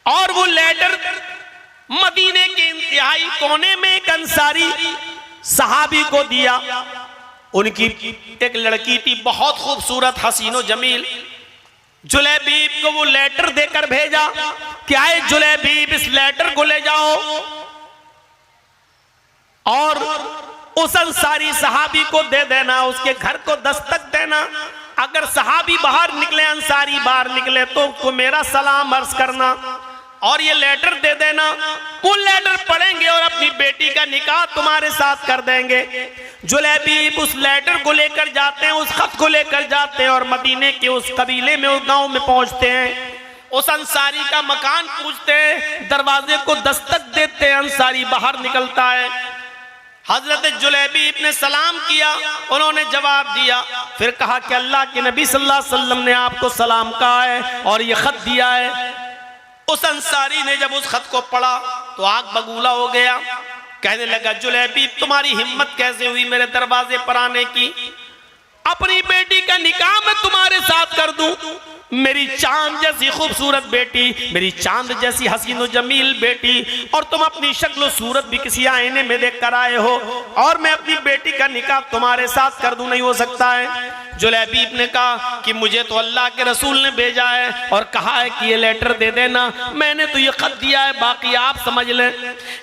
और वो लेटर मदीने के इंतहाई कोने में एक अंसारी सहाबी को दिया। उनकी एक लड़की थी बहुत खूबसूरत, हसीनो जमील, जुलैबीब को वो लेटर देकर भेजा कि आए जुलैबीब, इस लेटर को ले जाओ और उस अंसारी सहाबी को दे देना, उसके घर को दस्तक देना। अगर सहाबी बाहर निकले, अंसारी बाहर निकले तो उसको मेरा सलाम अर्ज करना और ये लेटर दे देना। वो लेटर पढ़ेंगे और अपनी बेटी का निकाह तुम्हारे साथ कर देंगे। जुलैबीब उस लेटर को लेकर जाते हैं, उस खत को लेकर जाते हैं और मदीने के उस कबीले में, उस गांव में पहुंचते हैं। उस अंसारी का मकान पूछते हैं, दरवाजे को दस्तक देते हैं, अंसारी बाहर निकलता है। हजरत जुलैबीब ने सलाम किया, उन्होंने जवाब दिया, फिर कहा कि अल्लाह के नबी सल्लल्लाहु अलैहि वसल्लम ने आपको सलाम कहा है और ये खत दिया है। उस अंसारी ने जब उस खत को पढ़ा तो आग बगूला हो गया, कहने लगा जुलैबीब तुम्हारी हिम्मत कैसे हुई मेरे दरवाजे पर आने की? अपनी बेटी का निकाह मैं तुम्हारे साथ कर दूं? मेरी चांद जैसी खूबसूरत बेटी, मेरी चांद जैसी हसीन और जमील बेटी, और तुम अपनी शक्ल सूरत भी किसी आईने में देख कर आए हो और मैं अपनी बेटी का निकाह तुम्हारे साथ कर दूं? नहीं हो सकता है। जुलैबीब ने कहा कि मुझे तो अल्लाह के रसूल ने भेजा है और कहा है कि ये लेटर दे देना, मैंने तो ये खत दिया है, बाकी आप समझ लें।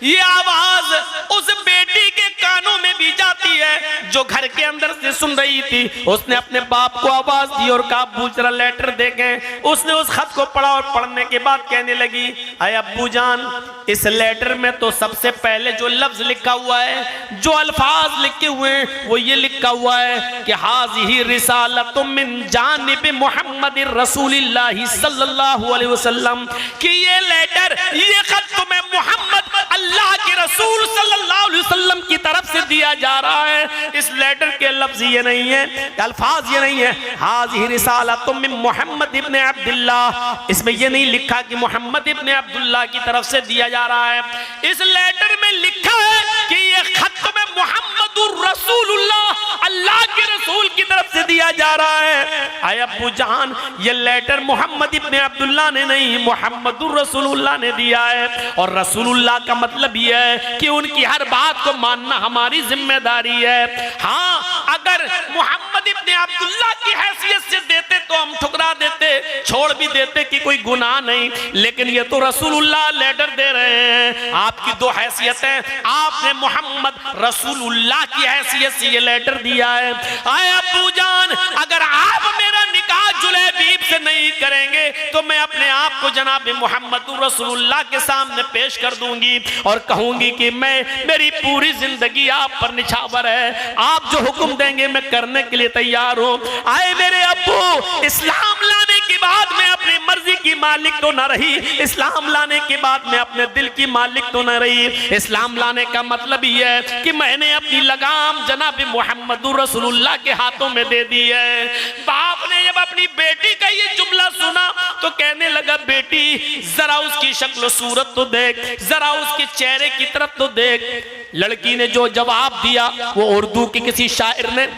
ये आवाज उस बेटी के कानों में भी जाती है जो घर के अंदर से सुन रही थी। उसने अपने बाप को आवाज दी और कहा अब्बू जरा लेटर देखें। उसने उस खत को पढ़ा और पढ़ने के बाद कहने लगी, अरे अब्बू जान, इस लेटर में तो सबसे पहले जो लफ्ज लिखा हुआ है, जो अल्फाज लिखे हुए हैं, वो ये लिखा हुआ है कि हाज़िही रिसालतुम मिन जानिब मुहम्मद रसूलिल्लाह सल्लल्लाहु अलैहि वसल्लम, कि ये लेटर, ये खत तुम्हें मोहम्मद अल्लाह के रसूल सल्लल्लाहु अलैहि वसल्लम की तरफ से दिया जा रहा है। इस लेटर के लफ्ज ये नहीं है, अल्फाज ये नहीं है हाज़िही रिसालतुम मिन मोहम्मद इब्न अब्दुल्लाह, इसमें ये नहीं लिखा कि मोहम्मद इब्न अब्दुल्लाह की तरफ से दिया जा रहा है। इस लेटर में लिखा है कि ये खत तुम्हें मोहम्मदुर रसूलुल्लाह, अल्लाह के रसूल की तरफ से दिया जा रहा है। आए अब्बू जान, ये लेटर मोहम्मद इब्न अब्दुल्लाह ने नहीं, मोहम्मदुर रसूलुल्लाह ने दिया है। और रसूलुल्लाह का मतलब ये है कि उनकी हर बात को मानना हमारी जिम्मेदारी है। हाँ, अगर मोहम्मद इब्न अब्दुल्लाह की हैसियत से देते तो हम ठुकरा देते, छोड़ भी देते कि कोई गुनाह नहीं, लेकिन ये तो रसूलुल्लाह लेटर दे रहे हैं। आपकी दो हैसियतें, आपने मोहम्मद रसूलुल्लाह की हैसियत से ये लेटर दिया है। आए अब्बू जान, अगर आप मेरा निकाह जुलैबीब से नहीं करेंगे तो मैं अपने आप को जनाब मोहम्मद रसूलुल्लाह के सामने पेश कर दूंगी और कहूंगी कि मेरी पूरी जिंदगी आप पर निछावर है, आप जो हुक्म देंगे मैं करने के लिए तैयार हूं। आए मेरे अब्बू, इस्लाम लाने के बाद मैं अपनी मर्जी की मालिक तो न रही, इस्लाम लाने के बाद मैं अपने दिल की मालिक तो न रही। इस्लाम लाने का मतलब ये है कि मैंने अपनी लगाम जनाब मोहम्मद रसूलुल्लाह के हाथों में दे दी है। बाप ने जब अपनी बेटी का ये जुमला सुना तो कहने लगा, बेटी जरा उसकी शक्ल सूरत तो देख, जरा उसके चेहरे की तरफ तो देख। लड़की ने जो जवाब दिया वो उर्दू के किसी शायर ने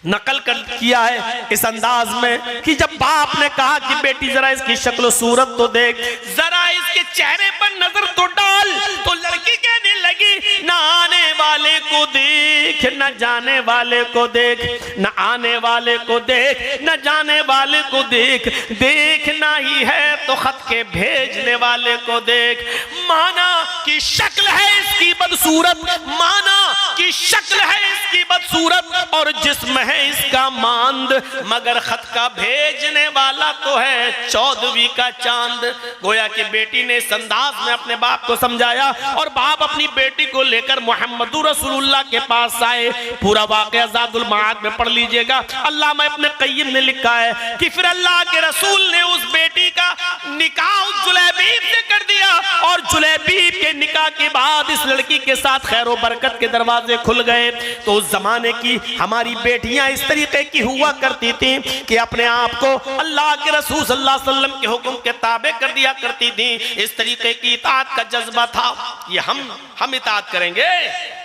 नकल कर किया है इस अंदाज में कि जब बाप ने कहा कि बेटी जरा इसकी शक्ल सूरत तो देख, जरा इसके चेहरे पर नजर तो डाल, तो लड़की कहने लगी, न आने वाले को देख, न जाने वाले को देख, न आने वाले को देख, न जाने वाले को देख, देखना ही है तो खत के भेजने वाले को देख। माना कि शक्ल है इसकी बदसूरत, माना कि शक्ल है इसकी बदसूरत और जिस्म है इसका मांद, मगर खत का भेजने वाला तो है 14वीं का चांद। गोया कि बेटी ने इस अंदाज में अपने बाप को समझाया और बाप अपनी बेटी को लेकर मोहम्मदुर रसूलुल्लाह के पास आए। पूरा वाक़या ज़ादुल माद में पढ़ लीजिएगा। अल्लामा इब्न क़य्यिम ने लिखा है कि फिर अल्लाह के रसूल ने उस बेटी का निकाह जुलैबीब से कर दिया और जुलैबीब के निकाह के बाद इस लड़की के साथ खैर व बरकत के दरवाजे खुल गए। तो उस जमाने की हमारी बेटियां इस तरीके की हुआ करती थी कि अपने आप को अल्लाह के रसूल सल्लल्लाहु अलैहि वसल्लम के हुक्म के ताबे कर दिया करती थी। इस तरीके की इताअत का जज्बा था। ये हम इताअत करेंगे।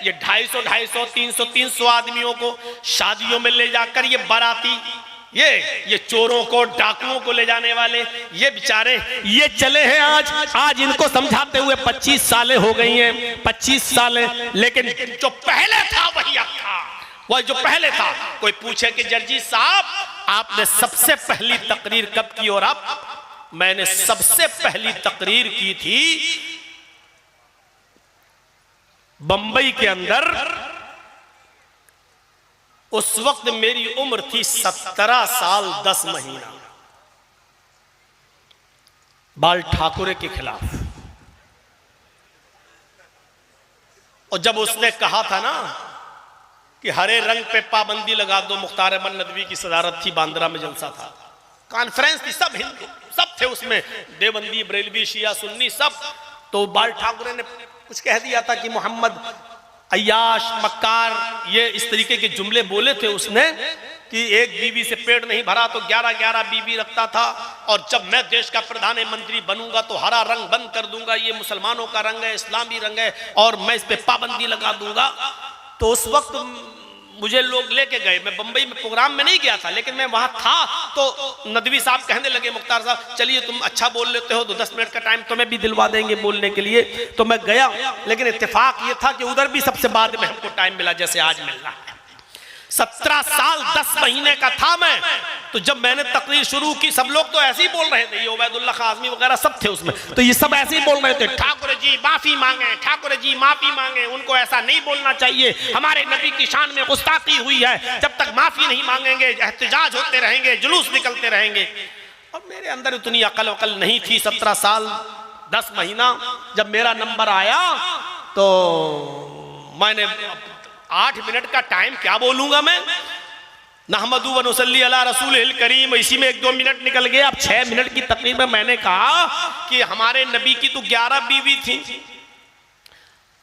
ये 250, 300 आदमियों को शादियों में ले जाकर ये बाराती, ये चोरों को, डाकुओं को ले जाने वाले, ये बेचारे ये चले हैं आज इनको समझाते हुए 25 सालें हो गई हैं, 25 सालें। लेकिन जो पहले था वही अब था, वह जो पहले था। कोई पूछे कि जर्जी साहब आपने सबसे पहली तकरीर कब की? और अब मैंने सबसे पहली तकरीर की थी बंबई के अंदर। उस वक्त मेरी उम्र थी 17 साल 10 महीना, बाल ठाकुरे के खिलाफ। और जब उसने कहा था ना कि हरे रंग पे पाबंदी लगा दो, मुख्तार अहमद नदवी की सदारत थी, बांद्रा में जलसा था, कॉन्फ्रेंस थी, सब हिंदू सब थे उसमें, देवबंदी, बरेलवी, शिया, सुन्नी सब। तो बाल ठाकुरे ने कुछ कह दिया था कि मोहम्मद अय्याश, मक्कार, ये इस तरीके के जुमले बोले थे उसने कि एक बीवी से पेट नहीं भरा तो 11-11 बीवी रखता था, और जब मैं देश का प्रधानमंत्री बनूंगा तो हरा रंग बंद कर दूंगा, ये मुसलमानों का रंग है, इस्लामी रंग है, और मैं इस पे पाबंदी लगा दूंगा। तो उस वक्त मुझे लोग लेके गए, मैं बंबई में प्रोग्राम में नहीं गया था, लेकिन मैं वहां था। तो नदवी साहब कहने लगे, मुख्तार साहब चलिए तुम अच्छा बोल लेते हो तो 10 मिनट का टाइम तुम्हें भी दिलवा देंगे बोलने के लिए। तो मैं गया, लेकिन इत्तेफाक ये था कि उधर भी सबसे बाद में हमको टाइम मिला जैसे आज मिल रहा है। 17 साल 10 महीने का था मैं। तो जब मैंने तकरीर शुरू की, सब लोग तो ऐसे ही बोल रहे थे, ये उबैदुल्लाह खाज़मी वगैरह सब थे उसमें, तो ये सब ऐसे ही बोल रहे थे, ठाकुर जी माफी मांगे, ठाकुर जी माफी मांगे, उनको ऐसा नहीं बोलना चाहिए, हमारे नबी की शान में गुस्ताखी हुई है, जब तक माफी नहीं मांगेंगे एहतजाज होते रहेंगे, जुलूस निकलते रहेंगे। और मेरे अंदर उतनी अकल वकल नहीं थी। 17 साल 10 महीना जब मेरा नंबर आया तो मैंने 8 मिनट का टाइम क्या बोलूंगा मैं, नहमदु व नुसल्ली अला रसूलिल करीम, इसी में 1-2 मिनट निकल गए। अब 6 मिनट की तकरीर में मैंने कहा कि हमारे नबी की तो 11 बीवी थी,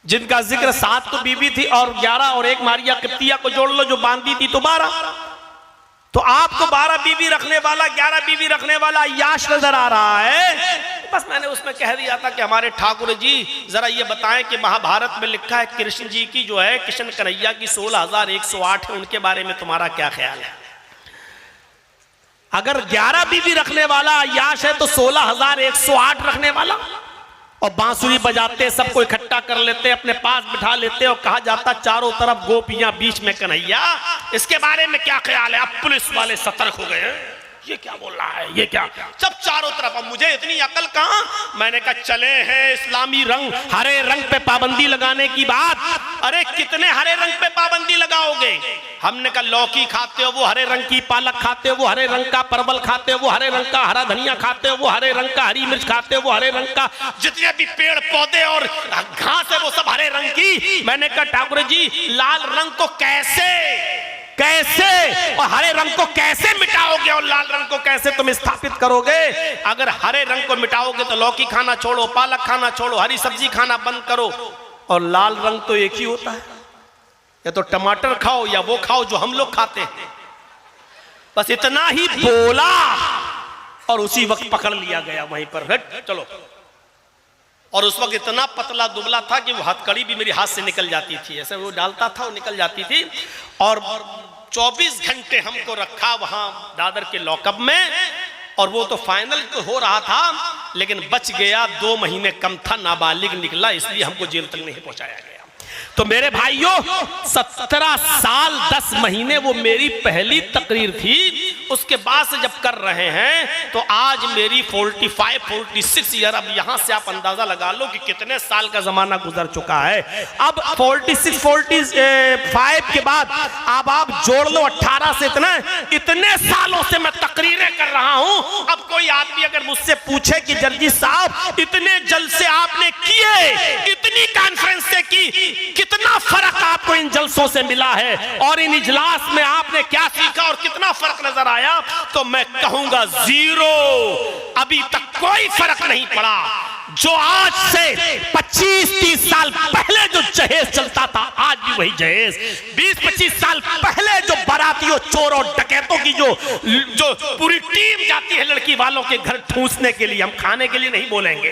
जिनका जिक्र 7 तो बीवी थी, और 11 और एक मारिया किप्तिया को जोड़ लो जो बांधी थी तो 12। तो आपको 12 बीवी रखने वाला, 11 बीवी रखने वाला अय्याश नजर आ रहा है। बस मैंने उसमें कह दिया था कि हमारे ठाकुर जी जरा ये बताएं कि महाभारत में लिखा है कृष्ण जी की जो है, कृष्ण कन्हैया की 16,108 है, उनके बारे में तुम्हारा क्या ख्याल है? अगर 11 बीवी रखने वाला अय्याश है तो 16,108 रखने वाला, और बांसुरी बजाते सबको इकट्ठा कर लेते, अपने पास बिठा लेते, और कहा जाता चारों तरफ गोपियां बीच में कन्हैया, इसके बारे में क्या ख्याल है? अब पुलिस वाले सतर्क हो गए, ये क्या बोल रहा है, ये क्या, सब चारों तरफ। अब मुझे इतनी अकल कहां, मैंने कहा चले हैं इस्लामी रंग, हरे रंग पे पाबंदी लगाने की बात। अरे कितने हरे रंग पे पाबंदी लगाओगे? हमने कहा लौकी खाते हो वो हरे रंग की, पालक खाते हो वो हरे रंग का, परवल खाते हो वो हरे रंग का, हरा धनिया खाते हो वो हरे रंग का, हरी मिर्च खाते हो वो हरे रंग का, जितने भी पेड़ पौधे और घास है वो सब हरे रंग की। मैंने कहा ठाकुर जी लाल रंग को कैसे और हरे रंग को कैसे मिटाओगे, और लाल रंग को कैसे तुम स्थापित करोगे? अगर हरे रंग को मिटाओगे तो लौकी खाना छोड़ो, पालक खाना छोड़ो, हरी सब्जी खाना बंद करो, और लाल रंग तो एक ही होता है, या तो टमाटर खाओ या वो खाओ जो हम लोग खाते हैं। बस इतना ही बोला और उसी वक्त पकड़ लिया गया वहीं पर, हट चलो। और उस वक्त इतना पतला दुबला था कि वो हथकड़ी भी मेरी हाथ से निकल जाती थी, ऐसे वो डालता था वो निकल जाती थी। और 24 घंटे हमको रखा वहां दादर के लॉकअप में, और वो तो फाइनल तो हो रहा था लेकिन बच गया, 2 महीने कम था, नाबालिग निकला, इसलिए हमको जेल तक नहीं पहुंचाया गया। तो मेरे भाइयों 17 साल 10 महीने वो मेरी पहली तकरीर थी। उसके बाद से जब कर रहे हैं तो आज मेरी 45-46 ईयर, अब यहां से आप अंदाजा लगा लो कि कितने साल का जमाना गुजर चुका है। अब 46-45 के बाद अब आप जोड़ लो 18 से इतने सालों से मैं तकरीरें कर रहा हूं। अब कोई आदमी अगर मुझसे पूछे कि जर्जी साहब इतने जलसे आपने किए, इतनी कॉन्फ्रेंसें की, कितना फर्क आपको इन जलसों से मिला है और इन इजलास में आपने क्या सीखा और कितना फर्क नजर आया, तो मैं कहूंगा 0। अभी तक कोई फर्क नहीं पड़ा। जो आज से 25-30 साल पहले जो जहेज चलता था, आज भी वही जहेज। 20-25 साल पहले जो बारातियों, चोरों, डकैतों की जो पूरी टीम जाती है लड़की वालों के घर ठूसने के लिए, हम खाने के लिए नहीं बोलेंगे,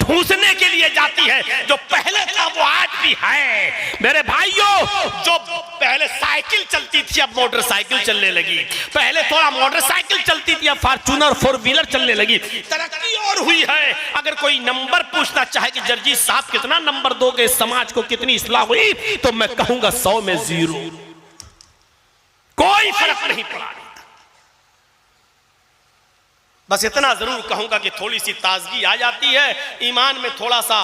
ठूसने के लिए जाती है, जो पहले था वो आज भी है। मेरे भाइयों, जो पहले साइकिल चलती थी अब मोटरसाइकिल चलने लगी, पहले थोड़ा मोटरसाइकिल चलती थी अब फॉर्च्यूनर 4 व्हीलर चलने लगी, तरक्की और हुई है। अगर कोई नंबर पूछना चाहे कि जर्जी साहब कितना नंबर दोगे, समाज को कितनी इस्लाह हुई, तो मैं कहूंगा 100 में 0। कोई फर्क नहीं पड़ा। बस इतना जरूर कहूंगा कि थोड़ी सी ताजगी आ जाती है, ईमान में थोड़ा सा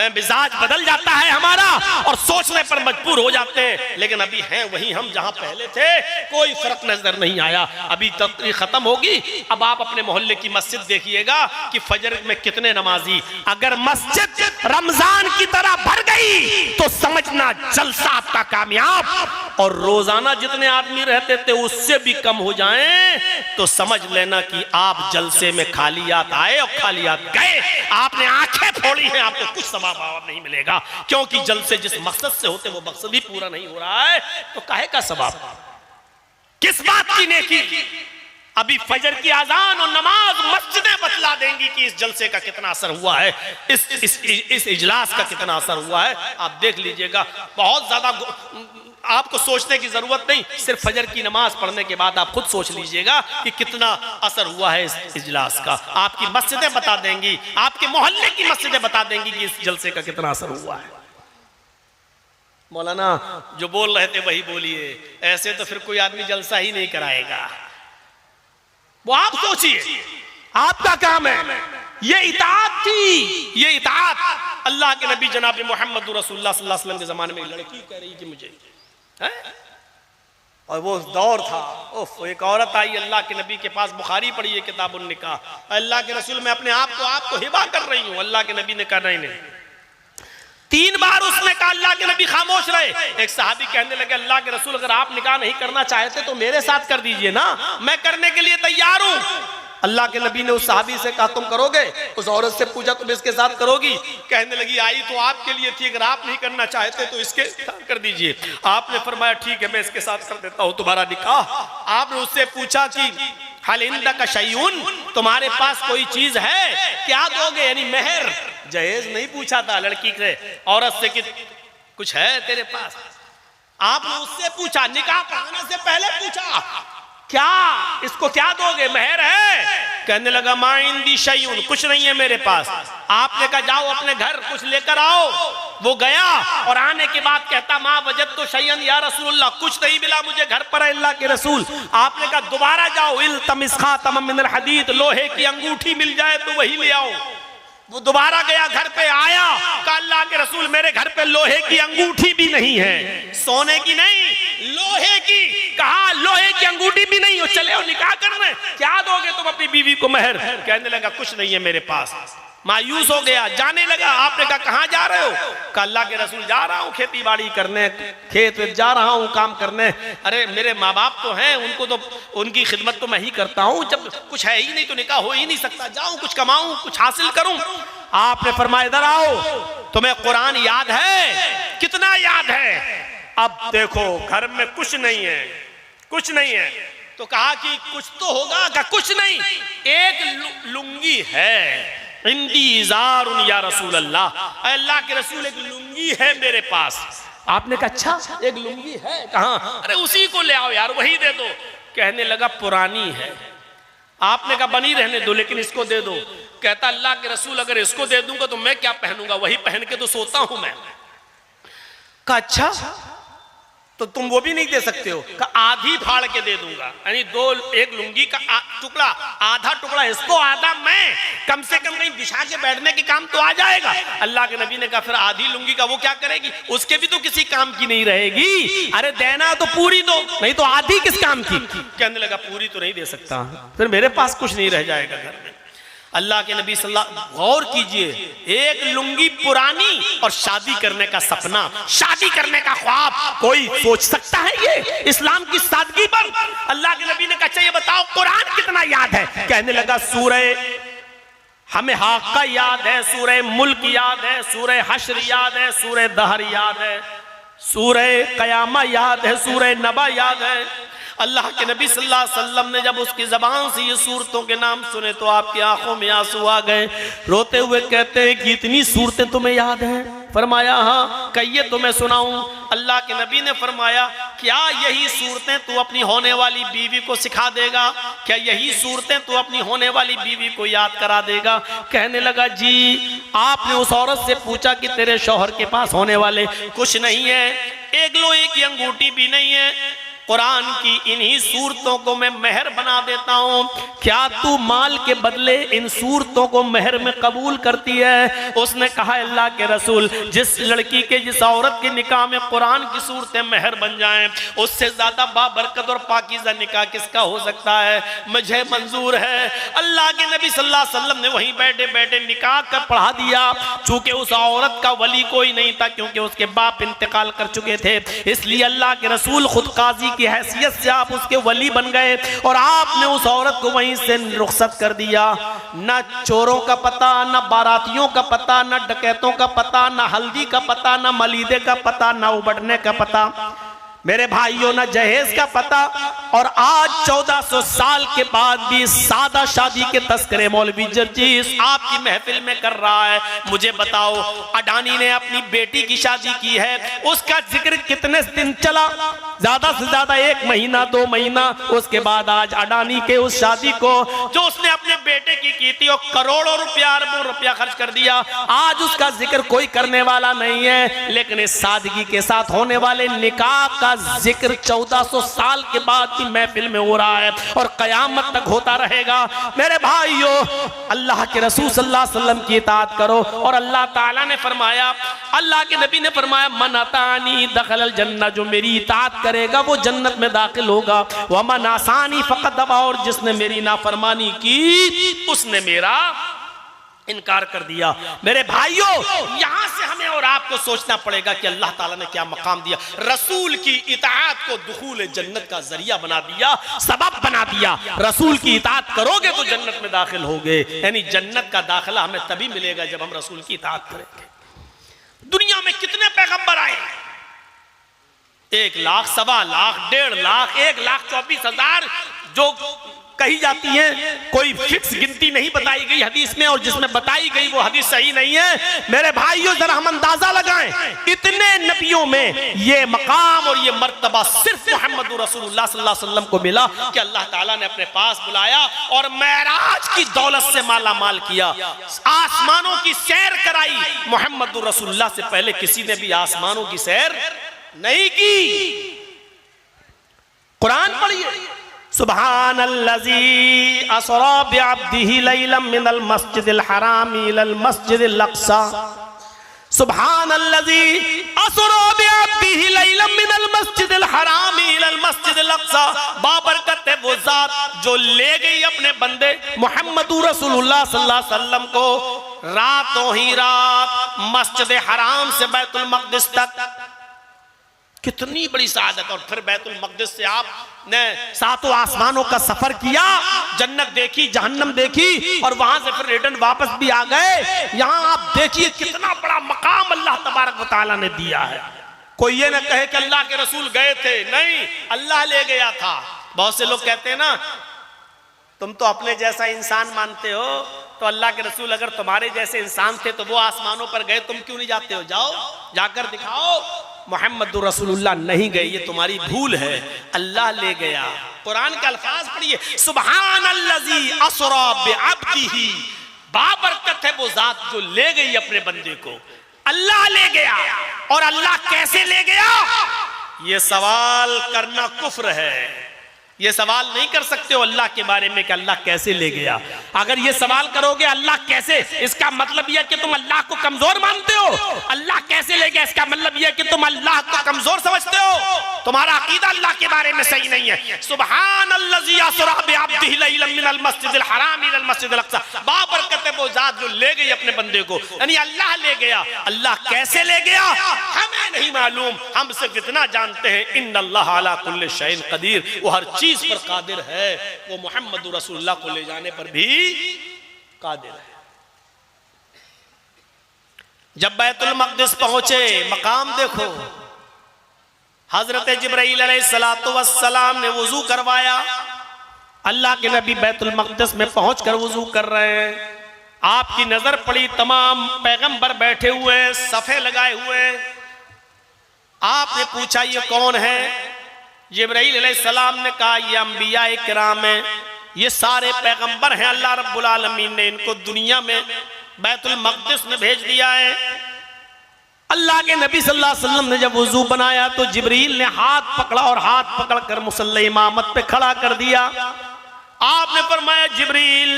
मिजाज बदल जाता है हमारा और सोचने पर मजबूर हो जाते हैं, लेकिन अभी हैं वही हम जहां पहले थे, कोई फर्क नजर नहीं आया। अभी तकरीर खत्म होगी, अब आप अपने मोहल्ले की मस्जिद देखिएगा कि फजर में कितने नमाजी, अगर मस्जिद रमजान की तरह भर गई तो समझना जलसा आपका कामयाब, और रोजाना जितने आदमी रहते थे उससे भी कम हो जाएं तो समझ लेना कि आप जलसे में खालियात आए और खालियात गए। आपने आंखें फोड़ी हैं, आपको कुछ सवाब नहीं मिलेगा, क्योंकि जलसे जिस मकसद से होते वो मकसद ही पूरा नहीं हो रहा है, तो काहे का सवाब, किस बात की नेकी। अभी फजर की आजान और नमाज मस्जिदें बतला देंगी कि इस जलसे का कितना असर हुआ है, इस इजलास का कितना असर हुआ है। आप देख लीजिएगा, बहुत ज्यादा आपको सोचने की जरूरत नहीं, सिर्फ फजर की नमाज पढ़ने के बाद आप खुद सोच लीजिएगा कि कितना असर हुआ है इस इजलास का। आपकी मस्जिदें बता देंगी, आपके मोहल्ले की मस्जिदें बता देंगी कि इस जलसे का कितना असर हुआ है। मौलाना जो बोल रहे थे वही बोलिए, ऐसे तो फिर कोई आदमी जलसा ही नहीं कराएगा। वो आप सोचिए, आपका काम है, ये इताअत थी, ये इताअत अल्लाह के नबी जनाब मोहम्मद रसूलुल्लाह सल्लल्लाहु अलैहि वसल्लम के जमाने में लड़की कह रही कि मुझे है? और वो दौर था, एक औरत आई अल्लाह के नबी के पास, बुखारी पढ़ी है किताबुन निकाह, अल्लाह के रसूल मैं अपने आप को हिबा कर रही हूँ। अल्लाह के नबी ने कहा नहीं। 3 बार उसने कहा, अल्लाह के नबी खामोश रहे। एक सहाबी कहने लगे अल्लाह के रसूल अगर आप निकाह नहीं करना चाहते तो मेरे साथ कर दीजिए ना, मैं करने के लिए तैयार हूँ। अल्लाह के नबी ने उस सहाबी से कहा तुम करोगे? उस औरत से पूछा तुम इसके साथ करोगी? कहने लगी आई तो आपके लिए थी, अगर आप नहीं करना चाहते तो इसके साथ कर दीजिए। आपने फरमाया ठीक है मैं इसके साथ कर देता हूँ तुम्हारा निकाह। आपने उससे पूछा कि हल इंदका शैउन, तुम्हारे पास कोई चीज है, क्या दोगे, यानी मेहर, जहेज नहीं पूछा था लड़की से, औरत से कि कुछ है तेरे पास। आपने उससे पूछा, निकाह पढ़ाने से पहले पूछा क्या इसको क्या दोगे, मेहर है? कहने लगा मा इंदी शैउन, कुछ नहीं है मेरे पास। आपने कहा जाओ अपने घर कुछ लेकर आओ। वो गया और आने के बाद कहता माँ वजद तो शैयन या रसूलुल्लाह, कुछ नहीं मिला मुझे घर पर अल्लाह के रसूल। आपने कहा दोबारा जाओ, इल्तमिस खातम मिनल हदीद, लोहे की अंगूठी मिल जाए तो वही ले आओ। वो दोबारा गया, घर पे आया, कहा अल्लाह के रसूल मेरे घर पे लोहे की अंगूठी भी नहीं है, सोने की नहीं लोहे की। कहा लोहे की अंगूठी भी नहीं हो, चले हो निकाह करने, क्या दोगे तुम अपनी बीवी को मेहर? कहने लगा कुछ नहीं है मेरे पास। मायूस हो गया, जाने लगा। आपने कहा कहाँ जा रहे हो? कहा अल्लाह के रसूल जा रहा हूँ खेती बाड़ी करने, खेत में जा रहा हूँ काम करने। अरे मेरे माँ बाप तो हैं, उनको तो उनकी खिदमत तो मैं ही करता हूँ, जब कुछ है ही नहीं तो निकाह हो ही नहीं सकता, जाऊँ कुछ कमाऊँ कुछ हासिल करूँ। आपने फरमाया इधर आओ, तुम्हें कुरान याद है? कितना याद है? अब देखो घर में कुछ नहीं है, कुछ नहीं है। तो कहा कि कुछ तो होगा। कहा कुछ नहीं, एक लुंगी है, इंदी इज़ारुन या रसूल अल्लाह, अल्लाह के रसूल एक लुंगी है मेरे पास। आपने कहा अच्छा एक लुंगी है, कहाँ? अरे उसी को ले आओ यार, वही दे दो। कहने लगा पुरानी है। आपने कहा बनी रहने दो लेकिन इसको दे दो। कहता अल्लाह के रसूल अगर इसको दे दूंगा तो मैं क्या पहनूंगा, वही पहन के तो सोता हूं मैं। कहा अच्छा तो तुम वो भी नहीं दे सकते हो? कहा आधी फाड़ के दे दूंगा, यानी एक लुंगी का टुकड़ा, आधा टुकड़ा इसको आधा मैं, कम से कम कहीं बिछा के बैठने के काम तो आ जाएगा। अल्लाह के नबी ने कहा फिर आधी लुंगी का वो क्या करेगी, उसके भी तो किसी काम की नहीं रहेगी। अरे देना तो पूरी दो, नहीं तो आधी किस काम की? कहने लगा पूरी तो नहीं दे सकता, फिर मेरे पास कुछ नहीं रह जाएगा घर में। अल्लाह के नबी सल्लल्लाहु, गौर कीजिए, एक लुंगी पुरानी और शादी करने का सपना, शादी करने का ख्वाब, कोई सोच सकता है ये इस्लाम की सादगी पर? अल्लाह के नबी ने कहा अच्छा ये बताओ कुरान कितना याद है? कहने लगा सूरह हमें हाका याद है, सूरह मुल्क याद है, सूरह हश्र याद है, सूरह दहर याद है, सूरह कयामा याद है, सूरह नबा याद है। अल्लाह के नबी सल्लल्लाहु अलैहि वसल्लम ने जब उसकी ज़बान से ये सूरतों के नाम सुने तो आपकी आंखों में आंसू आ गए। रोते हुए कहते हैं कि इतनी सूरतें तुम्हें याद हैं? फरमाया हाँ। कहिए तो मैं सुनाऊं। अल्लाह के नबी ने फरमाया क्या यही सूरतें तू अपनी होने वाली बीवी को सिखा देगा? क्या यही सूरतें तू अपनी होने वाली बीवी को याद करा देगा? कहने लगा जी। आपने उस औरत से पूछा कि तेरे शौहर के पास होने वाले कुछ नहीं है, एक लोहे की अंगूठी भी नहीं है, कुरान की इन्हीं सूरतों को मैं मेहर बना देता हूं, क्या तू माल के बदले इन सूरतों को मेहर में कबूल करती है? उसने कहा अल्लाह के रसूल, जिस लड़की के, जिस औरत के निकाह में कुरान की सूरतें मेहर बन जाएं, उससे ज्यादा बाबरकत और पाकीज़ा निकाह किसका हो सकता है? मुझे मंजूर है। अल्लाह के नबी सल्लल्लाहु अलैहि वसल्लम ने वहीं बैठे बैठे निकाह कर पढ़ा दिया। चूंकि उस औरत का वली कोई नहीं था, क्योंकि उसके बाप इंतकाल कर चुके थे, इसलिए अल्लाह के रसूल खुद काजी की हैसियत से आप उसके वली बन गए और आपने उस औरत को वहीं से रुखसत कर दिया। न चोरों का पता, न बारातियों का पता, न डकैतों का पता, न हल्दी का पता, न मलीदे का पता, न उबड़ने का पता, मेरे भाइयों, न जहेज का पता। और आज 1400 साल के बाद भी सादा शादी के तस्करे मौलवी जर्जीस आपकी महफिल में कर रहा है। मुझे बताओ, अडानी ने अपनी बेटी की शादी की है, उसका जिक्र कितने दिन चला? ज्यादा से ज्यादा 1 महीना 2 महीना। उसके बाद आज अडानी के उस शादी को जो उसने अपने बेटे की थी, और करोड़ों रुपया, अरबों रुपया खर्च कर दिया, आज उसका जिक्र कोई करने वाला नहीं है। लेकिन इस सादगी के साथ होने वाले निकाह का जिक्र 1400 साल के बाद की महफिल में हो रहा है और कयामत तक होता रहेगा। मेरे भाइयों, अल्लाह के रसूल सल्लल्लाहु अलैहि वसल्लम की इताअत करो। और अल्लाह ताला ने फरमाया, अल्लाह के नबी ने फरमाया, मन अतानी दखलल जन्नह, जो मेरी इताअत करेगा वो जन्नत में दाखिल होगा। व मन आसानी फकत अबा, और जिसने मेरी नाफरमानी की उसने मेरा इनकार कर दिया। मेरे भाइयों, यहां से हमें और आपको सोचना पड़ेगा कि अल्लाह ताला ने क्या मकाम दिया। रसूल की इताअत को दुखूल जन्नत का जरिया बना दिया, सबब बना दिया। रसूल की इताअत करोगे तो जन्नत में दाखिल होगे, यानी जन्नत का दाखिला हमें तभी मिलेगा जब हम रसूल की इताअत करेंगे। दुनिया में कितने पैगंबर आए? 1 लाख, 1.25 लाख, 1.5 लाख, 1,24,000 जो कही जाती है। कोई फिक्स गिनती नहीं बताई गई हदीस में, और जिसमें बताई गई वो हदीस सही नहीं है। मेरे भाइयों, जरा हम अंदाजा लगाएं, इतने नबियों में ये मकाम और ये मर्तबा सिर्फ मोहम्मद रसूलुल्लाह सल्लल्लाहु अलैहि वसल्लम को मिला कि अल्लाह ताला ने अपने पास बुलाया और मेराज की दौलत से माला माल किया, आसमानों की सैर कराई। मोहम्मद रसूलुल्लाह से पहले किसी ने भी आसमानों की सैर नहीं की। कुरान पढ़िए, सुब्हानल्लज़ी असरा बिअब्दिही लैलन मिनल मस्जिदिल हराम इलल मस्जिदिल अक़सा। सुब्हानल्लज़ी असरा बिअब्दिही लैलन मिनल मस्जिदिल हराम इलल मस्जिदिल अक़सा। बाबरकत है वो जात जो ले गई अपने बंदे मोहम्मद रसूलुल्लाह सल्लल्लाहु अलैहि वसल्लम को रातों ही रात मस्जिद हराम से बैतुल मक़दिस तक। कितनी बड़ी सआदत। और फिर बैतुल मक़दिस से आपने 7 आसमानों का सफर किया, जन्नत देखी, जहन्नम देखी, और वहां से फिर रिटर्न वापस भी आ गए। यहां आप देखिए कितना बड़ा मकाम अल्लाह तबारक व तआला ने दिया है। कोई ये ना कहे कि अल्लाह के रसूल गए थे, नहीं, अल्लाह ले गया था। बहुत से लोग कहते हैं ना, तुम तो अपने जैसा इंसान मानते हो, तो अल्लाह के रसूल अगर तुम्हारे जैसे इंसान थे तो वो आसमानों पर गए, तुम क्यों नहीं जाते हो? जाओ, जाकर दिखाओ। मोहम्मद रसूलुल्लाह नहीं गए, ये तुम्हारी भूल है, अल्लाह ले गया। कुरान के अल्फाज पढ़िए, सुब्हानल्लज़ी असरा बिअब्दिही। बाबरकत है वो जात जो ले गई अपने बंदे को, अल्लाह ले गया। और अल्लाह कैसे ले गया, ये सवाल करना कुफ्र है। ये सवाल नहीं कर सकते हो अल्लाह के बारे में कि अल्लाह कैसे ले गया। अगर ये सवाल करोगे अल्लाह कैसे, इसका मतलब यह कि तुम अल्लाह को कमजोर मानते हो। अल्लाह कैसे ले गया, इसका मतलब यह कि तुम अल्लाह को कमजोर समझते हो, तुम्हारा अकीदा अल्लाह के बारे में सही नहीं है। सुब्हानल्लज़ी असरा बिअब्दिही लैलन मिनल मस्जिदिल हराम इलल मस्जिदिल अक़सा। बाबरकत है वो जात जो ले गई अपने बंदे को, यानी अल्लाह ले गया। अल्लाह कैसे ले गया हमें नहीं मालूम, हम सिर्फ इतना जानते हैं, इन्नल्लाह अला कुल्लि शैइन क़दीर, वो हर चीज पर कादिर है। वो मोहम्मद रसूलुल्लाह को ले जाने पर भी कादिर है। जब बैतुल मक़दिस पहुंचे, मकाम देखो, हजरत जिब्राइल अलैहिस्सलातु वस्सलाम ने वुजू करवाया। अल्लाह के नबी बैतुल मक़दिस में पहुंचकर वुजू कर रहे हैं। आपकी नजर पड़ी, तमाम पैगंबर बैठे हुए, सफे लगाए हुए। आपने पूछा ये कौन है? जिब्राइल अलैहिस्सलाम ने कहा ये अंबिया इकराम हैं, ये सारे पैगंबर हैं। अल्लाह रब्बुल आलमीन ने इनको दुनिया में बैतुल मक़दिस में भेज दिया है। अल्लाह के नबी सल्लल्लाहु अलैहि वसल्लम ने जब वुजू बनाया तो जिब्रील ने हाथ पकड़ा और हाथ पकड़कर मुसल्ला इमामत पे खड़ा कर दिया। आपने फरमाया जिब्रील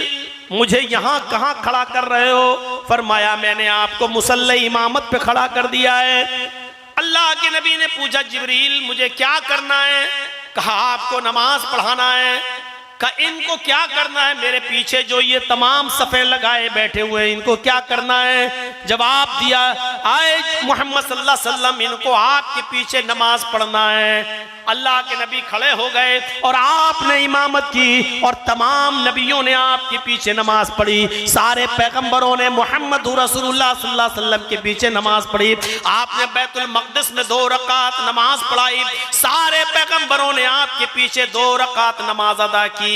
मुझे यहाँ कहाँ खड़ा कर रहे हो? फरमाया मैंने आपको मुसल्ला इमामत पे खड़ा कर दिया है। अल्लाह के नबी ने पूछा जिब्रील मुझे क्या करना है? कहा आपको नमाज पढ़ाना है। कहा इनको क्या करना है? मेरे पीछे जो ये तमाम सफ़े लगाए बैठे हुए हैं इनको क्या करना है? जवाब दिया आए मोहम्मद सल्लल्लाहु अलैहि वसल्लम इनको आपके पीछे नमाज पढ़ना है। अल्लाह के नबी खड़े हो गए और आपने इमामत की और तमाम नबियों ने आपके पीछे नमाज पढ़ी। सारे पैगंबरों ने मोहम्मद रसूलुल्लाह सल्लल्लाहु अलैहि वसल्लम के पीछे नमाज पढ़ी। आपने बैतुल मक़दिस में 2 रकात नमाज पढ़ाई। सारे पैगंबरों ने आपके पीछे 2 रकात नमाज अदा की।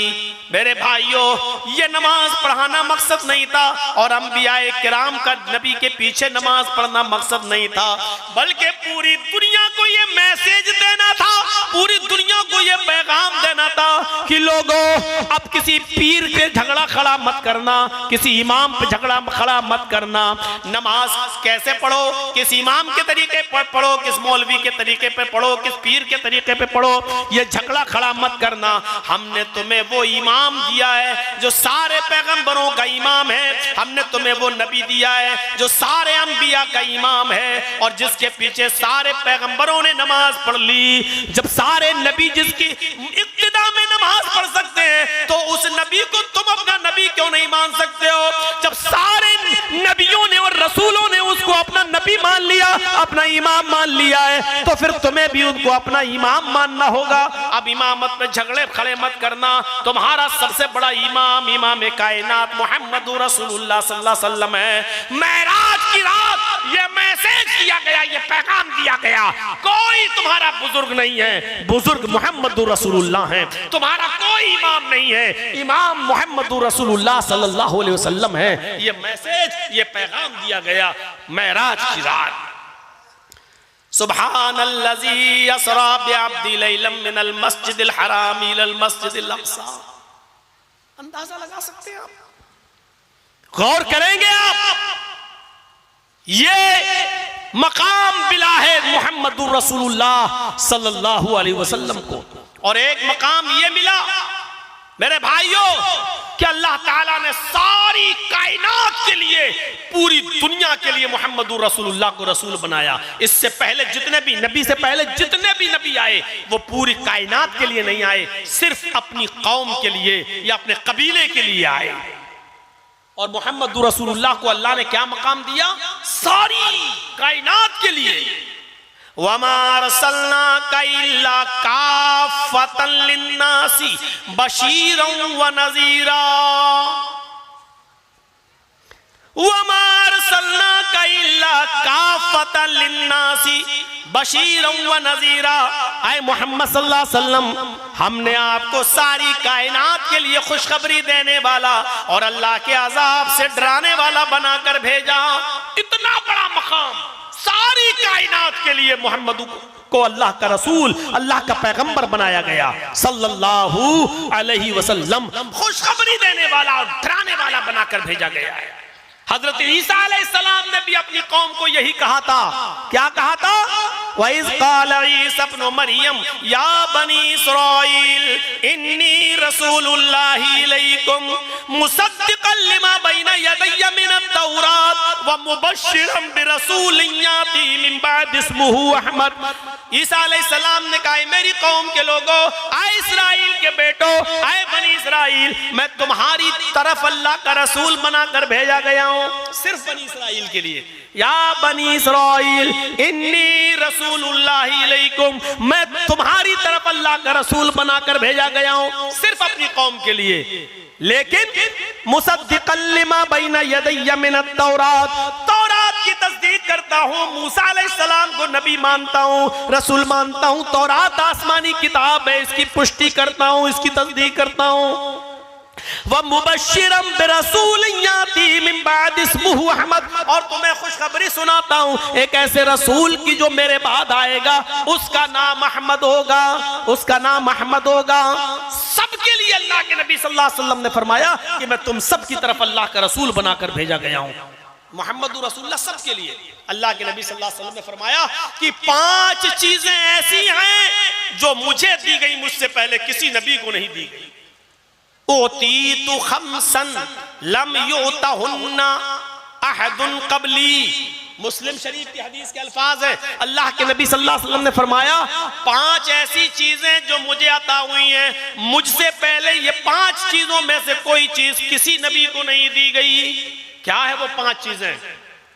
मेरे भाइयों ये नमाज पढ़ाना मकसद नहीं था और अंबियाए किराम का नबी के पीछे नमाज पढ़ना मकसद नहीं था, बल्कि पूरी दुनिया को ये मैसेज देना था, पूरी दुनिया को ये पैगाम देना था कि लोगों अब किसी पीर के झगड़ा खड़ा मत करना, किसी इमाम पे झगड़ा खड़ा मत करना। नमाज कैसे पढ़ो, किस इमाम के तरीके पर पढ़ो, किस मौलवी के तरीके पे पढ़ो, किस पीर के तरीके पे पढ़ो, ये झगड़ा खड़ा मत करना। हमने तुम्हें वो इमाम दिया है जो सारे पैगंबरों का इमाम है, हमने तुम्हें वो नबी दिया है जो सारे अंबिया का इमाम है और जिसके पीछे सारे पैगंबरों ने नमाज पढ़ ली। जब सारे नबी जिसकी इक्तिदा में नमाज पढ़ सकते हैं तो उस नबी को तुम अपना नबी क्यों नहीं मान सकते हो? जब सारे नबियों ने और रसूलों ने उसको अपना नबी मान लिया, अपना इमाम मान लिया है, तो फिर तुम्हें भी उनको अपना इमाम मानना होगा। अब इमामत में झगड़े खड़े मत करना। तुम्हारा सबसे बड़ा इमाम इमाम कायनात मोहम्मद रसूलुल्लाह सल्लल्लाहु अलैहि वसल्लम है। मेराज की रात ये मैसेज दिया गया, ये पैगाम दिया गया, कोई तुम्हारा बुजुर्ग नहीं है, बुजुर्ग मोहम्मद रसूलुल्लाह है। तुम्हारा कोई इमाम नहीं है, इमाम मोहम्मद रसूलुल्लाह सल्लल्लाहु अलैहि वसल्लम है। ये मैसेज, ये पैगाम दिया गया मेराज की रात। सुब्हानल्लज़ी असरा बिअब्दी लैलन मिनल मस्जिदिल हराम इलल मस्जिदिल अक़सा। अंदाजा लगा सकते हैं आप, गौर करेंगे आप, ये मकाम मिला है मोहम्मदुर रसूलुल्लाह सल्लल्लाहु अलैहि वसल्लम को। और एक मकाम ये मिला मेरे भाइयों कि अल्लाह ताला ने सारी कायनात के लिए, पूरी दुनिया के लिए मोहम्मदुर रसूलुल्लाह को रसूल बनाया। इससे पहले जितने भी नबी से पहले जितने भी नबी आए वो पूरी कायनात के लिए नहीं आए, सिर्फ अपनी कौम के लिए या अपने कबीले के लिए आए। और मोहम्मदुर रसूलुल्लाह को अल्लाह ने क्या मकाम दिया? सारी कायनात के लिए। वमा अरसलनाका इल्ला काफ़तन लिन्नासी बशीरन व नज़ीरा। वमा अरसलनाका इल्ला काफ़तन लिन्नासी बशीरन व नज़ीरा। आए मोहम्मद सल्लल्लाहु अलैहि वसल्लम, हमने आपको सारी कायनात के लिए खुशखबरी देने वाला और अल्लाह के अजाब से डराने वाला बनाकर भेजा। इतना बड़ा मकाम सारी कायनात के लिए मोहम्मद को अल्लाह का रसूल, अल्लाह का पैगंबर बनाया गया सल्लल्लाहु अलैहि वसल्लम। खुशखबरी देने वाला और डराने वाला बनाकर भेजा गया है। हजरत ईसा अलैहिस्सलाम ने भी अपनी कौम को यही कहा था। क्या कहा था? वइज़ क़ाल ईसा इब्नु मरियम या बनी इस्राईल इन्नी रसूलुल्लाहि इलैकुम मुसद्दिक़न लिमा बैना यदैया मिनत तौरात व मुबश्शिरन बिरसूलिन याती मिन बाद इस्मुहु अहमद। ईसा अलैहिस्सलाम ने कहा मेरी कौम के लोगों, आए इस्राईल के बेटो, आए बनी इस्राईल, मैं तुम्हारी तरफ अल्लाह का रसूल बनाकर भेजा गया हूँ, सिर्फ बनी इस्राईल के लिए। या बनी इस्राईल इन्नी रसूलुल्लाहि इलैकुम, मैं तुम्हारी तरफ अल्लाह का रसूल बनाकर भेजा गया हूँ, सिर्फ अपनी कौम के लिए। लेकिन मुसद्दिक़न लिमा बैना यदैया मिनत तौरात, तौरात की तस्दीक करता हूँ, मूसा अलैहिस्सलाम को नबी मानता हूँ, रसूल मानता हूँ। तौरात आसमानी किताब है, इसकी पुष्टि करता हूँ, इसकी तस्दीक करता हूँ। वह मुबश्शिरम बिरसूलिन याती मिन बाद इस्मुहु अहमद, और तुम्हें खुशखबरी सुनाता हूँ एक ऐसे रसूल की जो मेरे बाद आएगा, उसका नाम अहमद होगा, उसका नाम अहमद होगा। सबके लिए अल्लाह के नबी सल्लल्लाहु अलैहि वसल्लम ने फरमाया कि मैं तुम सब की तरफ अल्लाह का रसूल बनाकर भेजा गया हूँ। मोहम्मद रसूलुल्लाह सबके लिए। अल्लाह के नबी सल्लल्लाहु अलैहि वसल्लम ने फरमाया कि 5 चीजें ऐसी हैं जो मुझे दी गई, मुझसे पहले किसी नबी को नहीं दी गई। ओतीतु खम्सन लम युतहुन्ना अहदुन क़ब्ली। मुस्लिम शरीफ की हदीस के अल्फाज है, अल्लाह के नबी सल्लल्लाहु अलैहि वसल्लम ने फरमाया 5 ऐसी चीजें जो मुझे अता हुई हैं, मुझसे पहले ये 5 चीजों में से कोई चीज किसी नबी को नहीं दी गई। क्या है वो 5 चीजें?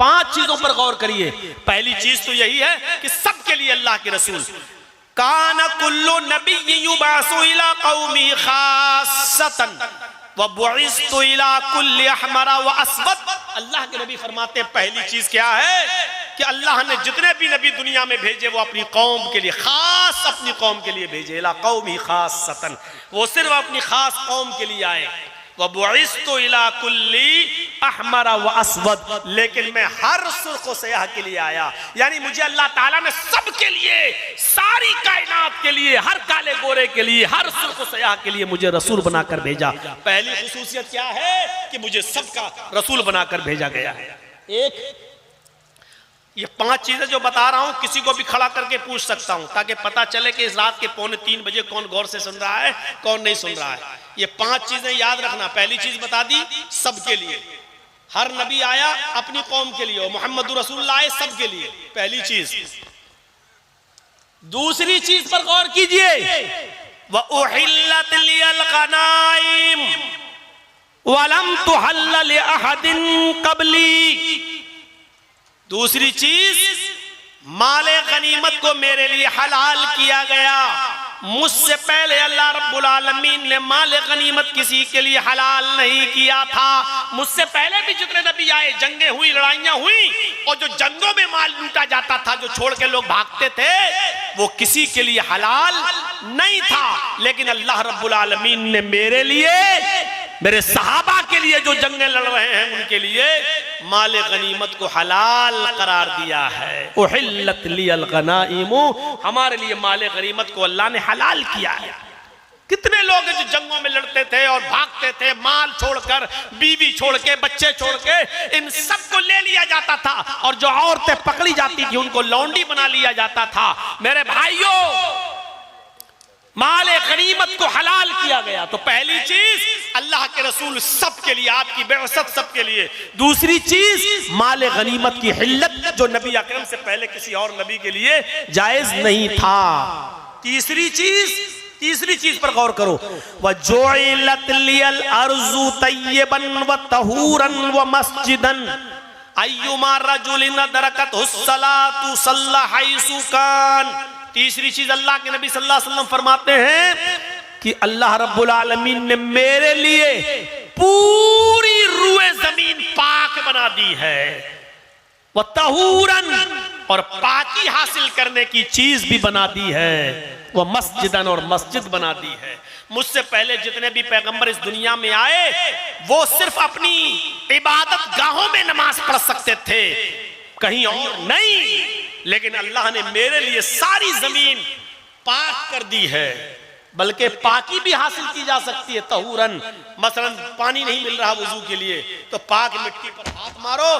5 चीजों पर गौर करिए। पहली चीज तो यही है कि सबके लिए अल्लाह के रसूल, कान कुल्लु नबी युबासु इला कौमी खासतन व बुइस्तु इला कुल्लि अहमरा व अस्वद। अल्लाह के नबी फरमाते हैं पहली चीज क्या है कि अल्लाह ने जितने भी नबी दुनिया में भेजे वो अपनी कौम के लिए, खास अपनी कौम के लिए भेजे। इला कौमी खासतन, वो सिर्फ अपनी खास कौम के लिए आए। व बुइस्तु इला कुल्लि अहमरा व अस्वद, लेकिन मैं हर सुर्ख व सयाह के लिए आया। यानी मुझे अल्लाह ताला ने सबके लिए, सारी कायनात के लिए, हर काले गोरे के लिए, हर सुर्ख व सयाह के लिए मुझे रसूल बनाकर भेजा। पहली खुसूसियत क्या है कि मुझे सबका रसूल बनाकर भेजा गया है। एक ये 5 चीजें जो बता रहा हूं किसी को भी खड़ा करके पूछ सकता हूं, ताकि पता चले कि इस रात के 2:45 बजे कौन गौर से सुन रहा है, कौन नहीं सुन रहा है। ये 5 चीजें याद रखना। पहली चीज बता दी सबके लिए, हर नबी आया अपनी कौम के लिए, मोहम्मद रसूलुल्लाह आए सबके लिए, पहली चीज। दूसरी चीज पर गौर कीजिए, व उहिल्लत लियल गनाइम वलम तुहल्ल लि अहदिन क़ब्ली। दूसरी चीज, माले गनीमत को मेरे लिए हलाल किया गया। मुझसे पहले अल्लाह रब्बुल आलमीन ने माले गनीमत किसी के लिए हलाल नहीं किया था। मुझसे पहले भी जितने नबी आए, जंगें हुई, लड़ाइयां हुई, और जो जंगों में माल लूटा जाता था, जो छोड़ के लोग भागते थे, वो किसी के लिए हलाल नहीं था। लेकिन अल्लाह रब्बुल आलमीन ने मेरे लिए, मेरे सहाबा के लिए जो जंगें लड़ रहे हैं उनके लिए माले गनीमत को हलाल करार दिया है। उहिल्लत लियल गनाइमु, हमारे लिए माले गनीमत को अल्लाह ने हलाल किया है। कितने लोग जो जंगों में लड़ते थे और भागते थे, माल छोड़कर, बीवी छोड़ के, बच्चे छोड़ के, इन सबको ले लिया जाता था, और जो औरतें पकड़ी जाती थी उनको लौंडी बना लिया जाता था। मेरे भाइयों, माले गनीमत को हलाल किया गया। तो पहली चीज अल्लाह के रसूल सबके लिए, आपकी बेअसत सबके लिए। दूसरी चीज माले गनीमत की हिल्लत, जो नबी अकरम से पहले किसी और नबी के लिए जायज नहीं था। तीसरी चीज पर गौर करो, व जुइलत लियल अर्ज़ु तय्यबन व तहूरन व मस्जिदन अय्युमा रजुलिन दरकतहुस सलातु सल्ला हैसु कान। तीसरी चीज अल्लाह के नबी सल्लल्लाहु अलैहि वसल्लम फरमाते हैं कि अल्लाह रब्बुल आलमीन ने मेरे लिए पूरी रूए जमीन पाक बना दी है। वह तहूरन, और पाकी हासिल करने की चीज भी बना दी है। वह मस्जिदन, और मस्जिद बना दी है। मुझसे पहले जितने भी पैगंबर इस दुनिया में आए वो सिर्फ अपनी इबादत गाहों में नमाज पढ़ सकते थे, कहीं और नहीं। लेकिन अल्लाह ने मेरे लिए सारी जमीन पाक कर दी है। बल्कि पाकी भी हासिल की जा सकती है तहूरन। मसलन पानी नहीं मिल रहा वुजू के लिए, तो पाक मिट्टी पर हाथ मारो,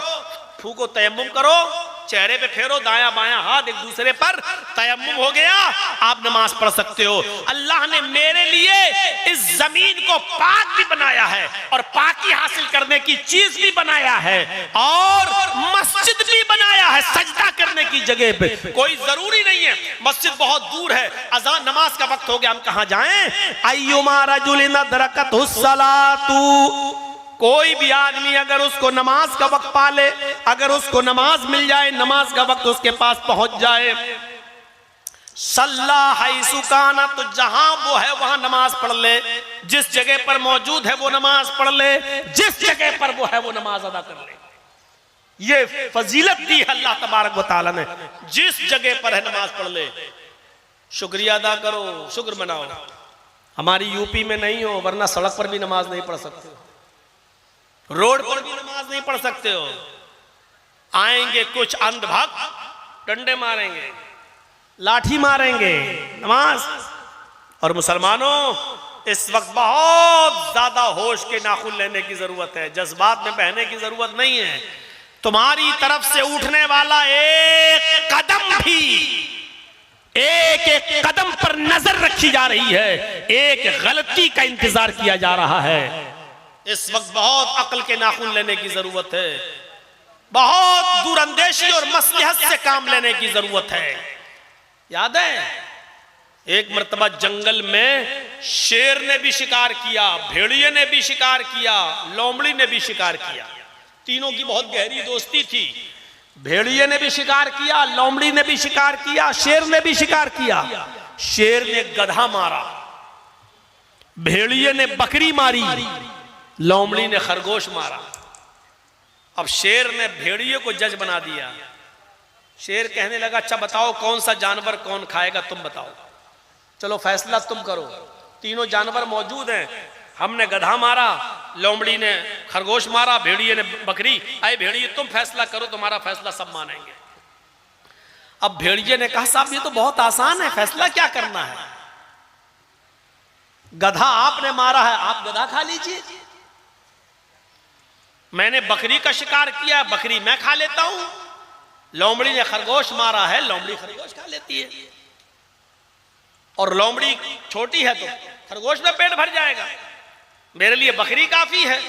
फूको, तयम्मुम करो, चेहरे पे फेरो, दाया बाया हाथ एक दूसरे पर, तयम्मुम हो गया, आप नमाज पढ़ सकते हो। अल्लाह ने मेरे लिए इस जमीन को पाक भी बनाया है, और पाकी हासिल करने की चीज भी बनाया है, और मस्जिद भी बनाया है सजदा करने की जगह पे। कोई जरूरी नहीं है मस्जिद बहुत दूर है, अज़ान नमाज का वक्त हो गया, हम कहां जाएं। अय्युमा रजुलिन दरकतहुस सलातु, कोई भी आदमी अगर उसको नमाज का वक्त पाले, अगर उसको नमाज मिल जाए, नमाज का वक्त उसके पास पहुंच जाए, सल्ला हैसु काना, तो जहां वो है वहां नमाज पढ़ ले। जिस जगह पर मौजूद है वो नमाज पढ़ ले, जिस जगह पर वो है वो नमाज अदा कर ले। ये फजीलत दी है अल्लाह तबारक व तआला ने, जिस जगह पर है नमाज पढ़ ले। शुक्रिया अदा करो, शुक्र मनाओ। हमारी यूपी में नहीं हो, वरना सड़क पर भी नमाज नहीं पढ़ सकते हो, रोड पर भी नमाज नहीं पढ़ सकते हो। आएंगे कुछ अंधभक्त, डंडे मारेंगे, लाठी मारेंगे, नमाज। और मुसलमानों, इस वक्त बहुत ज्यादा होश के नाखून लेने की जरूरत है, जज्बात में बहने की जरूरत नहीं है। तुम्हारी तरफ से उठने वाला एक कदम भी, एक एक कदम पर नजर रखी जा रही है, एक गलती का इंतजार किया जा रहा है। इस वक्त बहुत अक्ल के नाखून लेने की जरूरत है, बहुत दूरंदेशी और मसलहत से काम लेने की जरूरत है। याद है एक मर्तबा जंगल में शेर ने भी शिकार किया, भेड़िए ने भी शिकार किया, लोमड़ी ने भी शिकार किया। तीनों की बहुत गहरी दोस्ती थी। भेड़िए ने भी शिकार किया, लोमड़ी ने भी शिकार किया, शेर ने भी शिकार किया। शेर ने गधा मारा, भेड़िए ने बकरी मारी, लोमड़ी ने खरगोश मारा। अब शेर ने भेड़िए को जज बना दिया। शेर कहने लगा अच्छा बताओ कौन सा जानवर कौन खाएगा, तुम बताओ, चलो फैसला तुम करो। तीनों जानवर मौजूद हैं, हमने गधा मारा, लोमड़ी ने खरगोश मारा, भेड़िए ने बकरी। आए भेड़िए तुम फैसला करो, तुम्हारा फैसला सब मानेंगे। अब भेड़िए ने कहा साहब ये तो बहुत आसान है, फैसला क्या करना है, गधा आपने मारा है, आप गधा खा लीजिए, मैंने बकरी का शिकार किया, बकरी मैं खा लेता हूं, लोमड़ी ने खरगोश मारा है, लोमड़ी खरगोश खा लेती है, और लोमड़ी छोटी है तो खरगोश में पेट भर जाएगा, मेरे लिए बकरी काफी है,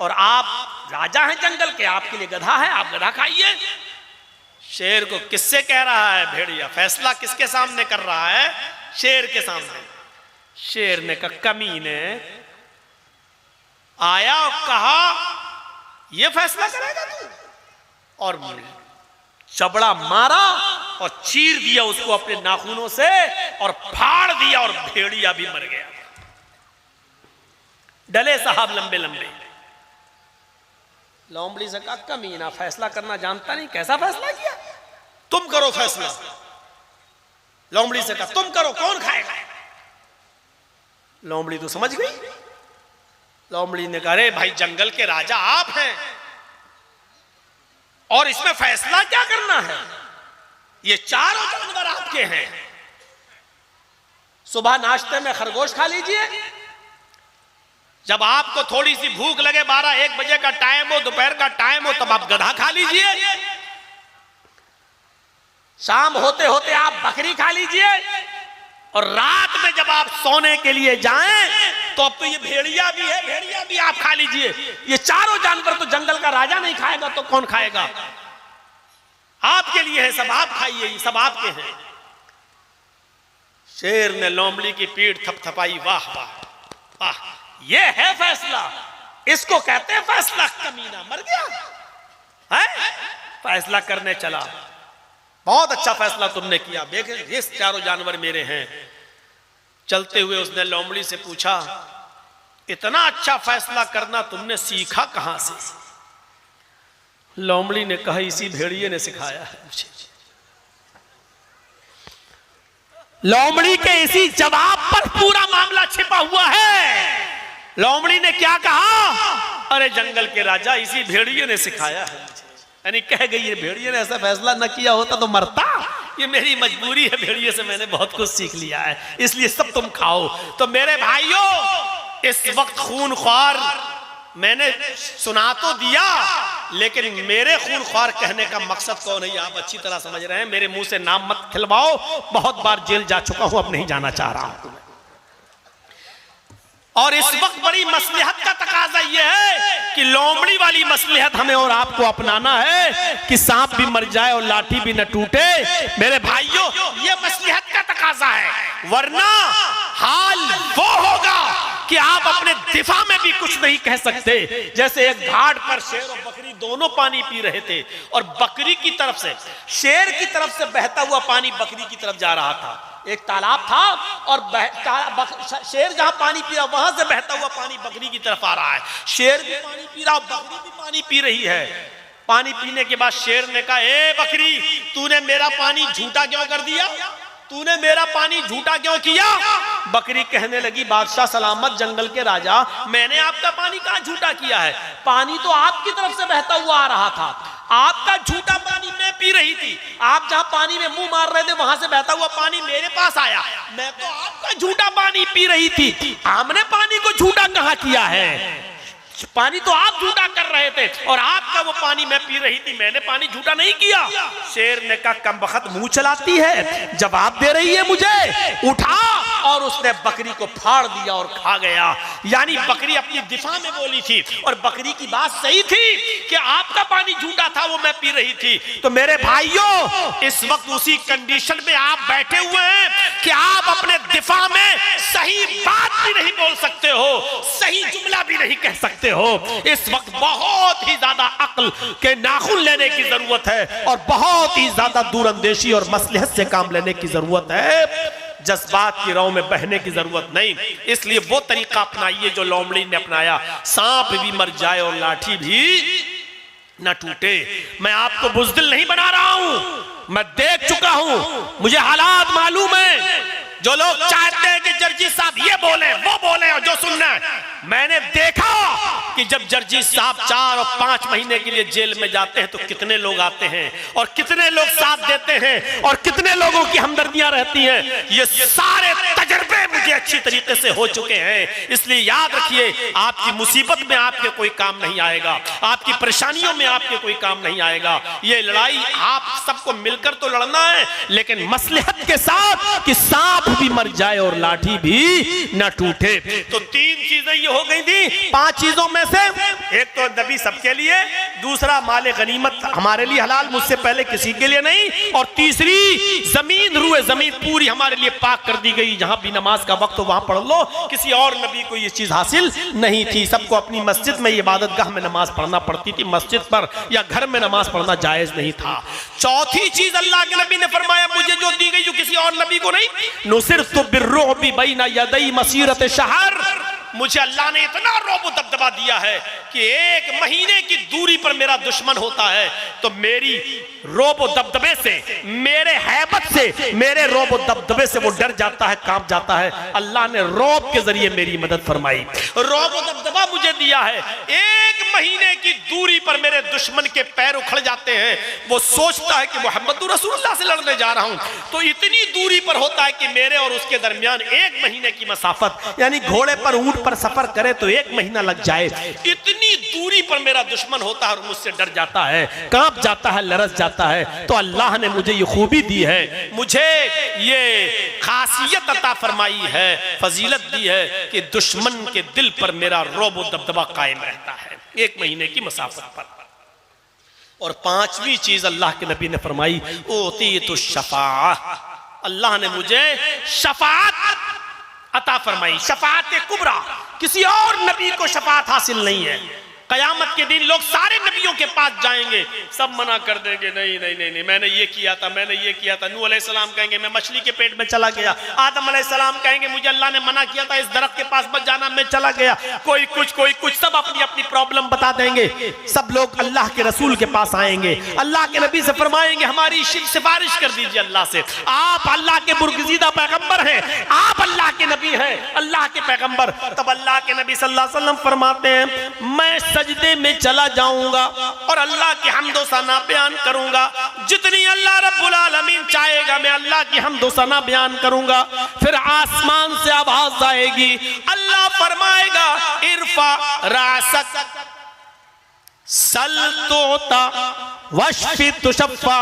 और आप राजा हैं जंगल के, आपके लिए गधा है, आप गधा खाइए। शेर को किससे कह रहा है भेड़िया, फैसला किसके सामने कर रहा है, शेर के सामने। शेर ने कहा कमीने, आया और कहा ये फैसला करेगा तू, और चबड़ा मारा और चीर दिया उसको अपने नाखूनों से और फाड़ दिया, और भेड़िया भी मर गया। डले साहब लंबे लंबे। लोमड़ी से कहा कमीना फैसला करना जानता नहीं, कैसा फैसला किया, तुम करो फैसला। लोमड़ी से कहा तुम करो, कौन खाएगा। लोमड़ी तो समझ गई। लोमड़ी ने कहा अरे भाई जंगल के राजा आप हैं, और इसमें फैसला क्या करना है, ये चारों जानवर आपके हैं। सुबह नाश्ते में खरगोश खा लीजिए, जब आपको थोड़ी सी भूख लगे 12-1 बजे का टाइम हो, दोपहर का टाइम हो, तब आप गधा खा लीजिए, शाम होते होते आप बकरी खा लीजिए, और रात में जब आप सोने के लिए जाएं तो अब तो ये भेड़िया भी है, भेड़िया भी आप खा लीजिए। ये चारों जानवर तो जंगल का राजा नहीं खाएगा तो कौन खाएगा, आपके लिए है, सब आप खाइए, ये सब आपके हैं। शेर ने लोमड़ी की पीठ थपथपाई, वाह वाह वाह, ये है फैसला, इसको कहते हैं फैसला। कमीना मर गया है, फैसला करने चला, बहुत अच्छा फैसला तुमने किया, देखे ये चारों जानवर मेरे हैं। चलते हुए उसने लोमड़ी से पूछा इतना अच्छा फैसला करना तुमने सीखा कहां से। लोमड़ी ने कहा इसी भेड़िए ने सिखाया है मुझे। लोमड़ी के इसी जवाब पर पूरा मामला छिपा हुआ है। लोमड़ी ने क्या कहा, अरे जंगल के राजा इसी भेड़िए ने सिखाया है, यानी कह गई ये भेड़िए ने ऐसा फैसला न किया होता तो मरता, ये मेरी मजबूरी है, भेड़िए से मैंने बहुत कुछ सीख लिया है, इसलिए सब तुम खाओ। तो मेरे भाइयों इस वक्त खूनख्वार मैंने सुना तो दिया, लेकिन मेरे खूनख्वार कहने का मकसद कौन है आप अच्छी तरह समझ रहे हैं। मेरे मुंह से नाम मत खिलवाओ, बहुत बार जेल जा चुका हूं, अब नहीं जाना चाह रहा हूं। और इस वक्त बड़ी मसलहत का तकाजा यह है कि लोमड़ी वाली मसलहत हमें और आपको अपनाना है कि सांप भी मर जाए और लाठी भी न टूटे। मेरे भाइयों यह मसलहत का तकाजा है, वरना हाल वो होगा कि आप अपने दिफा में भी कुछ नहीं कह सकते। जैसे एक घाट पर शेर और बकरी दोनों पानी पी रहे थे, और बकरी की तरफ से, शेर की तरफ से बहता हुआ पानी बकरी की तरफ जा रहा था। एक तालाब था और शेर जहां पानी पी रहा वहां से बहता हुआ पानी बकरी की तरफ आ रहा है। शेर भी पानी पी रहा, बकरी भी पानी पी रही है। पानी पीने के बाद शेर ने कहा ए बकरी, तूने मेरा पानी झूठा क्यों कर दिया, तूने मेरा पानी झूठा क्यों किया। बकरी कहने लगी बादशाह सलामत, जंगल के राजा, मैंने आपका पानी कहां झूठा किया है, पानी तो आपकी तरफ से बहता हुआ आ रहा था, आपका झूठा पानी मैं पी रही थी, आप जहां पानी में मुंह मार रहे थे वहां से बहता हुआ पानी मेरे पास आया, मैं तो आपका झूठा पानी पी रही थी, हमने पानी को झूठा कहां किया है। पानी तो आप झूठा कर रहे थे और आपका वो पानी मैं पी रही थी, मैंने पानी झूठा नहीं किया। शेर ने कहा कमबख्त मुंह चलाती है, जवाब दे रही है मुझे, उठा, और उसने बकरी को फाड़ दिया और खा गया। यानी बकरी अपनी दिफा में बोली थी और बकरी की बात सही थी कि आपका पानी झूठा था, वो मैं पी रही थी। तो मेरे भाइयों, इस वक्त उसी कंडीशन में आप बैठे हुए हैं कि आप अपने दिफा में सही बात भी नहीं बोल सकते हो, सही जुमला भी नहीं कह सकते हो। इस वक्त बहुत ही ज्यादा अक्ल के नाखून लेने की जरूरत है और बहुत ही ज्यादा दूरअंदेशी और मसलहत से काम लेने की जरूरत है, जज्बात की राह में बहने की जरूरत नहीं। इसलिए वो तरीका अपनाइए जो लोमड़ी ने अपनाया, सांप भी मर जाए और लाठी भी न टूटे। मैं आपको बुज़दिल नहीं बना रहा हूं, मैं देख चुका हूं, मुझे हालात मालूम है। जो लोग चाहते हैं कि जर्जी साहब ये बोले वो बोले और जो सुनना है, मैंने देखा कि जब जर्जी साहब 4 और 5 महीने के लिए जेल में जाते हैं तो कितने लोग आते हैं और कितने लोग साथ देते हैं और कितने लोगों की हमदर्दियां रहती हैं। ये सारे तजर्बे मुझे अच्छी तरीके से हो चुके हैं। इसलिए याद रखिए, आपकी मुसीबत में आपके कोई काम नहीं आएगा, आपकी परेशानियों में आपके कोई काम नहीं आएगा। ये लड़ाई आप सबको मिलकर तो लड़ना है, लेकिन मसलहत के साथ कि सांप भी मर जाए और लाठी भी न टूटे। तो 3 चीजें ये हो गई थी। 5 चीजों में से एक तो नबी सबके लिए, दूसरा माले गनीमत हमारे लिए हलाल, मुझसे पहले किसी के लिए नहीं, और तीसरी जमीन, रूए जमीन पूरी हमारे लिए पाक कर दी गई। जहां भी नमाज का वक्त हो वहां पढ़ लो। किसी और नबी को ये चीज हासिल नहीं थी। सबको अपनी मस्जिद में, इबादत गाह में नमाज पढ़ना पड़ती थी, मस्जिद पर या घर में नमाज पढ़ना जायज नहीं था। चौथी चीज अल्लाह के नबी ने फरमाया, मुझे जो दी गई जो किसी और नबी को नहीं, नुसिरतु बिर्रुअबि बैना यदै मसीरत शहर, मुझे अल्लाह ने इतना रौब दबदबा दिया है कि 1 महीने की दूरी पर मेरा दुश्मन होता है तो मेरी रौब दबदबे से, मेरे हैबत से, मेरे रौब दबदबे से वो डर जाता है, कांप जाता है। अल्लाह ने रौब के जरिए मेरी मदद फरमाई, रौब दबदबा मुझे दिया है। 1 महीने की दूरी पर मेरे दुश्मन के पैर उखड़ जाते हैं, वो सोचता है कि मोहम्मद रसूलुल्लाह से लड़ने जा रहा हूं। तो इतनी दूरी पर होता है कि मेरे और उसके दरमियान 1 महीने की मसाफत, यानी घोड़े पर, ऊंट पर सफर करे तो 1 महीना लग जाए। इतनी दूरी पर मेरा दुश्मन होता है और मुझसे डर जाता है, कांप जाता है, लरस जाता है। तो अल्लाह ने मुझे ये खूबी दी है, मुझे ये खासियत अता फरमाई है, फजीलत दी है कि दुश्मन के दिल पर मेरा रौब दबदबा कायम रहता है 1 महीने की मसाफत पर। और 5वीं चीज अल्लाह के नबी ने फरमाई, ओती तो शफा, अल्लाह ने मुझे शफाअत अता फरमाई। शफाअत कुबरा, किसी और नबी को शफाअत हासिल नहीं है। कयामत के दिन लोग सारे नबियों के पास जाएंगे, सब मना कर देंगे, नहीं नहीं नहीं नहीं, मैंने ये किया था, मैंने ये किया था। नूह अलैहिस्सलाम कहेंगे मैं मछली के पेट में चला गया। आदम अलैहिस्सलाम कहेंगे मुझे अल्लाह ने मना किया था, इस दरख्त के पास मत जाना, मैं चला गया। कोई कुछ, सब अपनी अपनी प्रॉब्लम बता देंगे। सब लोग अल्लाह के रसूल के पास आएंगे, अल्लाह के नबी से फरमाएंगे हमारी सिफारिश कर दीजिए अल्लाह से, आप अल्लाह के बुर्गजीदा पैगंबर हैं, आप अल्लाह के नबी हैं, अल्लाह के पैगंबर। तब अल्लाह के नबी सल्लल्लाहु अलैहि वसल्लम फरमाते हैं मैं सजदे में चला जाऊंगा और अल्लाह की हम्दो सना बयान करूंगा। जितनी अल्लाह रब्बुल आलमीन चाहेगा मैं अल्लाह की हम्दो सना बयान करूंगा। फिर आसमान से आवाज आएगी, अल्लाह फरमाएगा इरफा रासक सल तोता वशफी तुशफ़ा,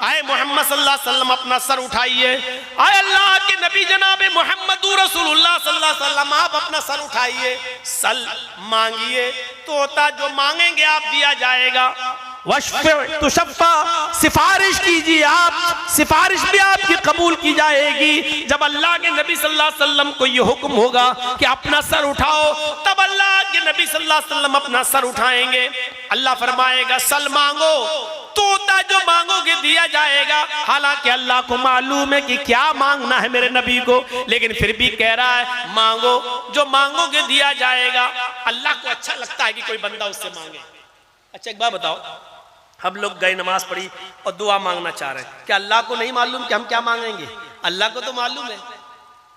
आए मोहम्मद सल्लल्लाहु अलैहि वसल्लम अपना सर उठाइए। आए अल्लाह के नबी जनाब मोहम्मद रसूलुल्लाह सल्लल्लाहु अलैहि वसल्लम आप अपना सर उठाइए, सल मांगिए, तोता जो मांगेंगे आप दिया जाएगा। वशफी तुशफ़ा, सिफारिश कीजिए आप, सिफारिश भी आपकी कबूल की जाएगी। जब अल्लाह के नबी सल्लल्लाहु अलैहि वसल्लम को यह हुक्म होगा कि अपना सर उठाओ, तब अल्लाह के नबी सल्लल्लाहु अलैहि वसल्लम अपना सर उठाएंगे। अल्लाह फरमाएगा सल मांगो, तोता जो मांगोगे दिया जाएगा। हालांकि अल्लाह को मालूम है कि क्या मांगना है मेरे नबी को, लेकिन फिर भी कह रहा है मांगो, जो मांगोगे दिया जाएगा। अल्लाह को अच्छा लगता है कि कोई बंदा उससे मांगे। अच्छा एक बात बताओ, हम लोग गए नमाज पढ़ी और दुआ मांगना चाह रहे हैं, क्या अल्लाह को नहीं मालूम कि हम क्या मांगेंगे? अल्लाह को तो मालूम है,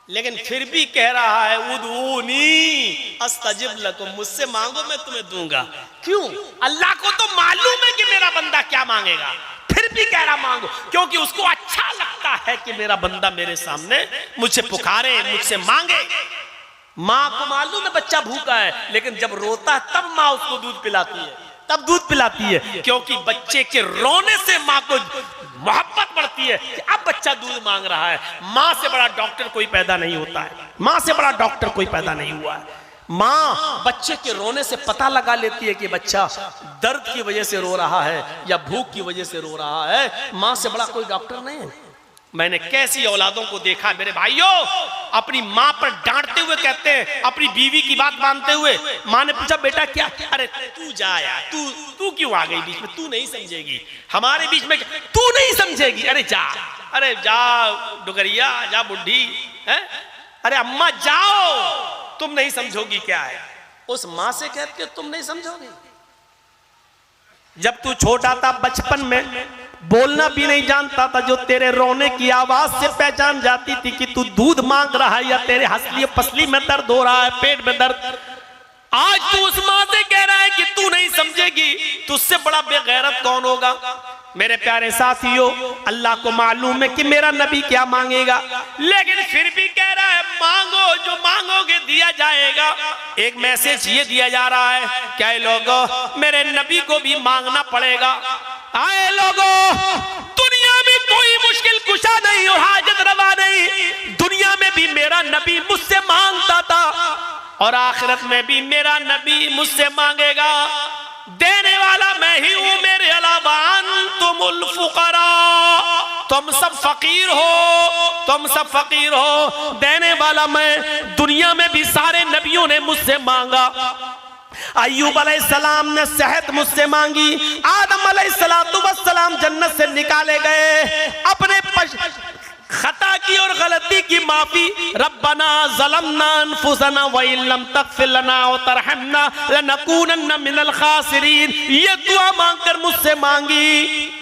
लेकिन फिर भी कह रहा है उदऊनी अस्तजिब लकुम, मुझसे मांगो मैं तुम्हें दूंगा। क्यों? अल्लाह को तो मालूम है कि मेरा बंदा क्या मांगेगा, फिर भी कह रहा मांगो, क्योंकि उसको अच्छा लगता है कि मेरा बंदा मेरे सामने मुझसे पुकारे, मुझसे मांगे। माँ को मालूम है बच्चा भूखा है, लेकिन जब रोता है तब माँ उसको दूध पिलाती है, तब दूध पिलाती है, क्योंकि बच्चे के रोने से माँ को मोहब्बत बढ़ती है कि अब बच्चा दूध मांग रहा है। माँ से बड़ा डॉक्टर कोई पैदा नहीं होता है, माँ से बड़ा डॉक्टर कोई पैदा नहीं हुआ है। माँ बच्चे के रोने से पता लगा लेती है कि बच्चा दर्द की वजह से रो रहा है या भूख की वजह से रो रहा है। माँ से बड़ा कोई डॉक्टर नहीं है। मैंने कैसी औलादों को देखा मेरे भाइयों, अपनी माँ पर डांटते हुए कहते हैं, अपनी बीवी की बात मानते हुए। माँ ने पूछा बेटा क्या, अरे तू जा यार, तू क्यों आ गई बीच में, तू नहीं समझेगी हमारे बीच में, तू नहीं समझेगी, अरे जा डुगरिया, जा बुढ़ी है, अरे अम्मा जाओ, तुम नहीं समझोगी क्या है। उस माँ से कहते तुम नहीं समझोगी। जब तू छोटा था बचपन में बोलना भी नहीं जानता था, जो तेरे रोने की आवाज से पहचान जाती थी कि तू दूध मांग रहा है या तेरे हंसली पसली में दर्द हो रहा है, पेट में दर्द। आज तू उस माँ से कह रहा है कि तू नहीं समझेगी, तुझसे बड़ा बेगैरत कौन होगा। मेरे प्यारे साथियों, अल्लाह को मालूम है कि मेरा नबी क्या मांगेगा, लेकिन फिर भी कह रहा है मांगो, जो मांगोगे दिया जाएगा। एक मैसेज ये दिया जा रहा है, क्या लोगों मेरे नबी को भी मांगना पड़ेगा। आए लोगों, दुनिया में कोई मुश्किल कुशा नहीं और हाजत रवा नहीं, दुनिया में भी मेरा नबी मुझसे मांगता था और आखिरत में भी मेरा नबी मुझसे मांगेगा। देने वाला मैं ही हूं, मेरे अलावा अंतुमुल फुकरा, तुम सब फकीर हो, तुम सब फकीर हो। देने वाला मैं, दुनिया में भी सारे नबियों ने मुझसे मांगा। अय्यूब अलैहिस्सलाम ने सेहत मुझसे मांगी, आदम अलैहिस्सलाम जन्नत से निकाले गए, अपने खता की और गलती की माफी। रब्बना ज़लमना अनफुसना व इन लम तग़फिर लना व तरहमना लनकूनन्ना मिनल खासिरीन। ये दुआ मांगकर मुझसे मांगी,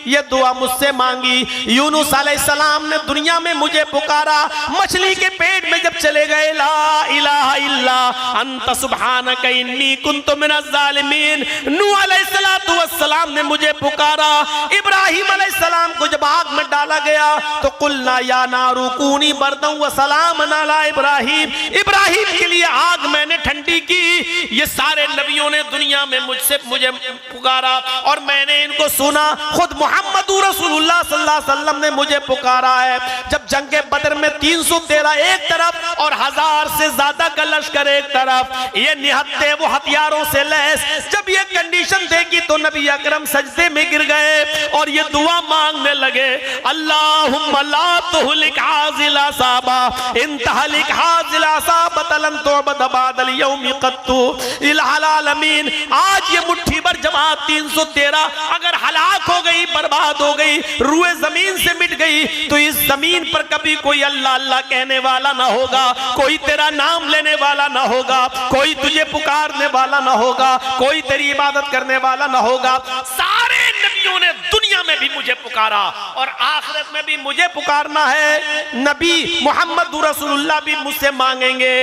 ये दुआ मुझसे मांगी। यूनुस अलैहिस्सलाम ने दुनिया में मुझे पुकारा, मछली के पेट में जब चले गए, ला इलाहा इल्ला अंत सुब्हानक इन्नी कुन्तु मिनज़ ज़ालिमीन। नूह अलैहिस्सलाम ने मुझे पुकारा। इब्राहिम अलैहिस्सलाम को जब आग में डाला गया तो कुल्ना या नारू कूनी बरदन व सलामन अला इब्राहिम, इब्राहिम के लिए आग मैंने ठंडी की। ये सारे नबियों ने दुनिया में मुझे पुकारा और मैंने इनको सुना। खुद मोहम्मद रसूलुल्लाह सल्लल्लाहु अलैहि वसल्लम ने मुझे पुकारा है। जब जंगे बदर में 313 एक तरफ और 1000 से ज्यादा का लश्कर एक तरफ, ये निहत्ते वो हथियारों से लैस, जब ये कंडीशन देखी तो नबी अकरम सजदे में गिर गए और ये दुआ मांगने लगे, अल्लाहुम्मा ला तुहलिक हाज़िल असाबा इन तहलिक हाज़िल असाबा लन तुअबद बादल यौम क़त्तु इल आलमीन। आज ये मुट्ठी भर जमात 313 अगर हलाक हो गई, बर्बाद हो गई, रूए जमीन से मिट गई, तो इस जमीन पर कभी कोई अल्लाह अल्लाह कहने वाला ना होगा, कोई तेरा नाम लेने वाला ना होगा, कोई तुझे पुकारने वाला ना होगा, कोई तेरी इबादत करने वाला ना होगा। सारे नबियों ने दुनिया में भी मुझे पुकारा और आखिरत में भी मुझे पुकारना है। नबी मोहम्मद रसूलुल्लाह भी मुझसे मांगेंगे,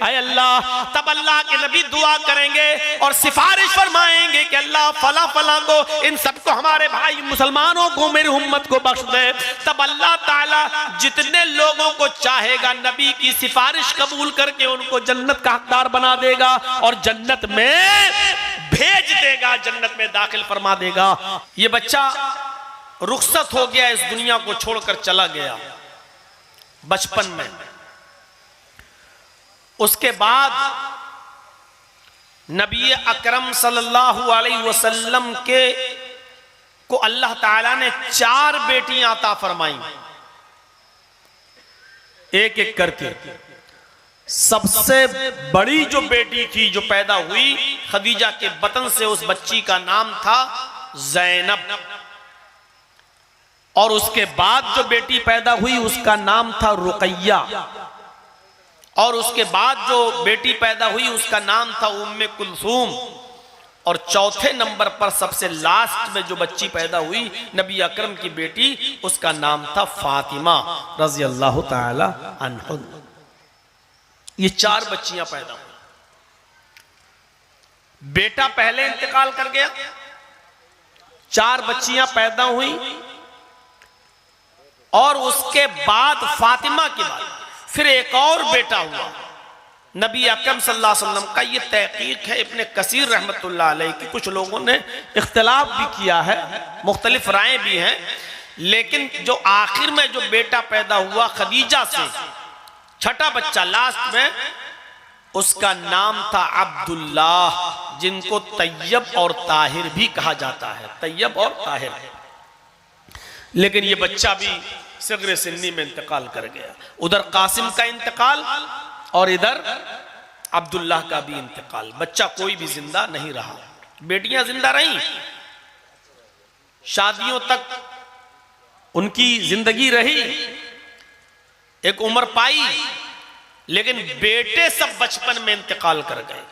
ऐ अल्लाह। तब अल्लाह के नबी दुआ करेंगे और सिफारिश फरमाएंगे कि अल्लाह फला फला को, इन सबको, हमारे भाई मुसलमानों को, मेरी उम्मत को बख्श दे। तब अल्लाह ताला जितने लोगों को चाहेगा नबी की सिफारिश कबूल करके उनको जन्नत का हकदार बना देगा और जन्नत में भेज देगा, जन्नत में दाखिल फरमा देगा। ये बच्चा रुखसत हो गया, इस दुनिया को छोड़कर चला गया बचपन में। उसके बाद नबी अकरम सल्लल्लाहु अलैहि वसल्लम के को अल्लाह ताला ने 4 बेटियां अता फरमाई, एक एक करके। सबसे बड़ी जो बेटी थी जो पैदा हुई खदीजा के बतन से, उस बच्ची का नाम था ज़ैनब। और उसके बाद जो बेटी पैदा हुई उसका नाम था रुकैया। और उसके बाद जो बेटी पैदा हुई उसका नाम था उम्मे कुलसूम। और चौथे नंबर पर सबसे लास्ट में जो बच्ची पैदा हुई नबी अकरम की बेटी, उसका नाम था फातिमा रज़ी अल्लाह ताला अन्हा। ये 4 बच्चियां पैदा हुई। बेटा पहले इंतकाल कर गया, 4 बच्चियां पैदा हुई और उसके बाद फातिमा के बाद फिर एक और बेटा हुआ। नबी अकरम सल्लल्लाहु अलैहि वसल्लम का ये तहकीक है इब्न कसीर रहमतुल्लाह अलैह की। कुछ लोगों ने इख्तिलाफ भी किया है, मुख्तलिफ राय भी हैं, लेकिन जो आखिर में जो बेटा पैदा हुआ खदीजा से, छठा बच्चा लास्ट में, उसका नाम था अब्दुल्लाह, जिनको तैयब और ताहिर भी कहा जाता है, तैयब और ताहिर। लेकिन ये बच्चा भी सगरे सिन्नी में इंतकाल कर गया। उधर कासिम का इंतकाल और इधर अब्दुल्लाह का भी इंतकाल। बच्चा कोई भी जिंदा नहीं रहा। बेटियां जिंदा रहीं, शादियों तक उनकी जिंदगी रही, एक उम्र पाई, लेकिन बेटे सब बचपन में इंतकाल कर गए।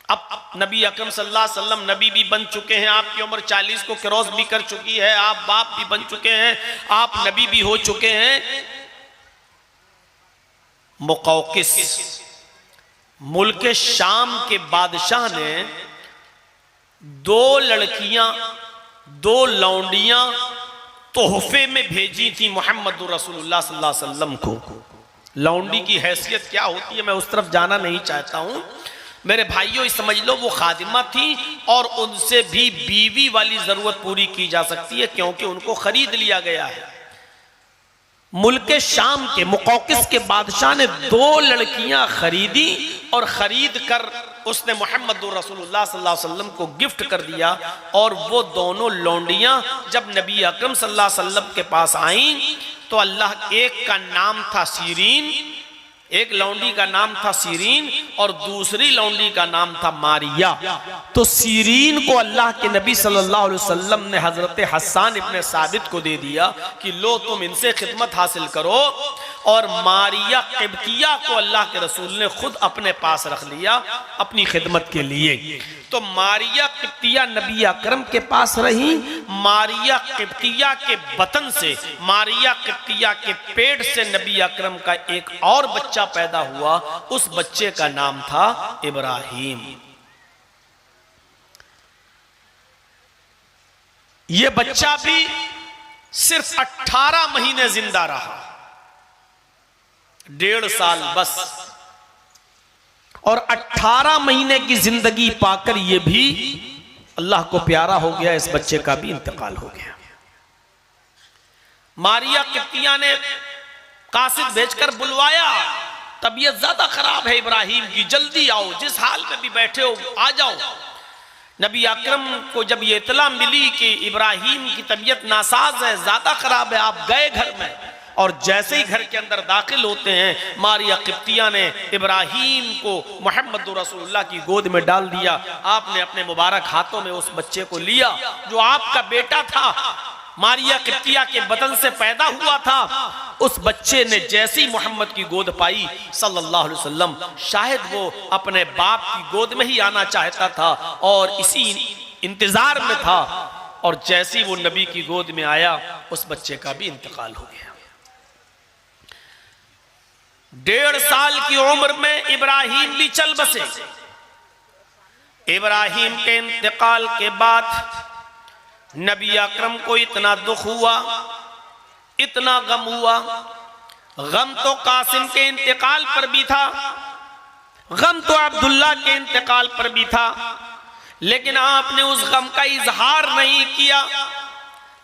अब नबी अकरम सल्लल्लाहु अलैहि वसल्लम नबी भी बन चुके हैं, आपकी उम्र 40 को क्रॉस भी कर चुकी है, आप बाप भी बन चुके हैं, आप नबी भी हो चुके हैं। मुकौकिस मुल्क शाम के बादशाह ने 2 लड़कियां, 2 लौंडियां तोहफे में भेजी थी मोहम्मद रसूलुल्लाह सल्लल्लाहु अलैहि वसल्लम को। लौंडी की हैसियत क्या होती है मैं उस तरफ जाना नहीं चाहता हूं। मेरे भाइयों समझ लो वो खादिमा थी और उनसे भी बीवी वाली जरूरत पूरी की जा सकती है, क्योंकि उनको खरीद लिया गया है। मुल्क शाम के मुकौकिस के बादशाह ने 2 लड़कियां खरीदी और खरीद कर उसने मोहम्मद रसूलुल्लाह सल्लल्लाहु अलैहि वसल्लम को गिफ्ट कर दिया। और वो दोनों लौंडियां जब नबी अकरम सल्लल्लाहु अलैहि वसल्लम के पास आईं तो अल्लाह, एक का नाम था सीरीन, एक लौंडी का नाम था सीरीन और दूसरी लौंडी का नाम था मारिया। तो सीरीन को अल्लाह के नबी सल्लल्लाहु अलैहि वसल्लम ने हजरत हसन इब्न साबित को दे दिया कि लो तुम इनसे खिदमत हासिल करो, और मारिया किब्तिया को अल्लाह के रसूल ने खुद अपने पास रख लिया अपनी खिदमत के लिए। तो मारिया किब्तिया नबी अकरम के पास रही। मारिया किब्तिया के बतन से, मारिया किब्तिया के पेट से नबी अकरम का एक और बच्चा पैदा हुआ। उस बच्चे का नाम था इब्राहिम। यह बच्चा भी सिर्फ 18 महीने जिंदा रहा, 1.5 साल बस। और 18 महीने की जिंदगी पाकर यह भी अल्लाह को प्यारा हो गया, इस बच्चे का भी इंतकाल हो गया। मारिया किब्तिया ने कासिद भेजकर बुलवाया, तबीयत ज्यादा खराब है इब्राहिम की, जल्दी आओ, जिस हाल में भी बैठे हो आ जाओ। नबी अकरम को जब ये इतला मिली कि इब्राहिम की तबीयत नासाज है, ज्यादा खराब है, आप गए घर में। और जैसे ही घर के अंदर दाखिल होते हैं, मारिया किब्तिया ने इब्राहिम को मोहम्मद रसूलुल्लाह की गोद में डाल दिया। आपने अपने मुबारक हाथों में उस बच्चे को लिया जो आपका बेटा था, मारिया किब्तिया के बदन से पैदा हुआ था। उस बच्चे ने जैसे ही मोहम्मद की गोद पाई सल्लल्लाहु अलैहि वसल्लम, शायद वो अपने बाप की गोद में ही आना चाहता था और इसी इंतजार में था। और जैसे ही वो नबी की गोद में आया, उस बच्चे का भी इंतकाल हो गया। 1.5 साल की उम्र में इब्राहिम भी चल बसे। इब्राहिम के इंतकाल के बाद नबी अकरम को इतना दुख हुआ, इतना गम हुआ। गम तो कासिम के इंतकाल पर भी था, गम तो अब्दुल्ला के इंतकाल पर भी था, लेकिन आपने उस गम का इजहार नहीं किया।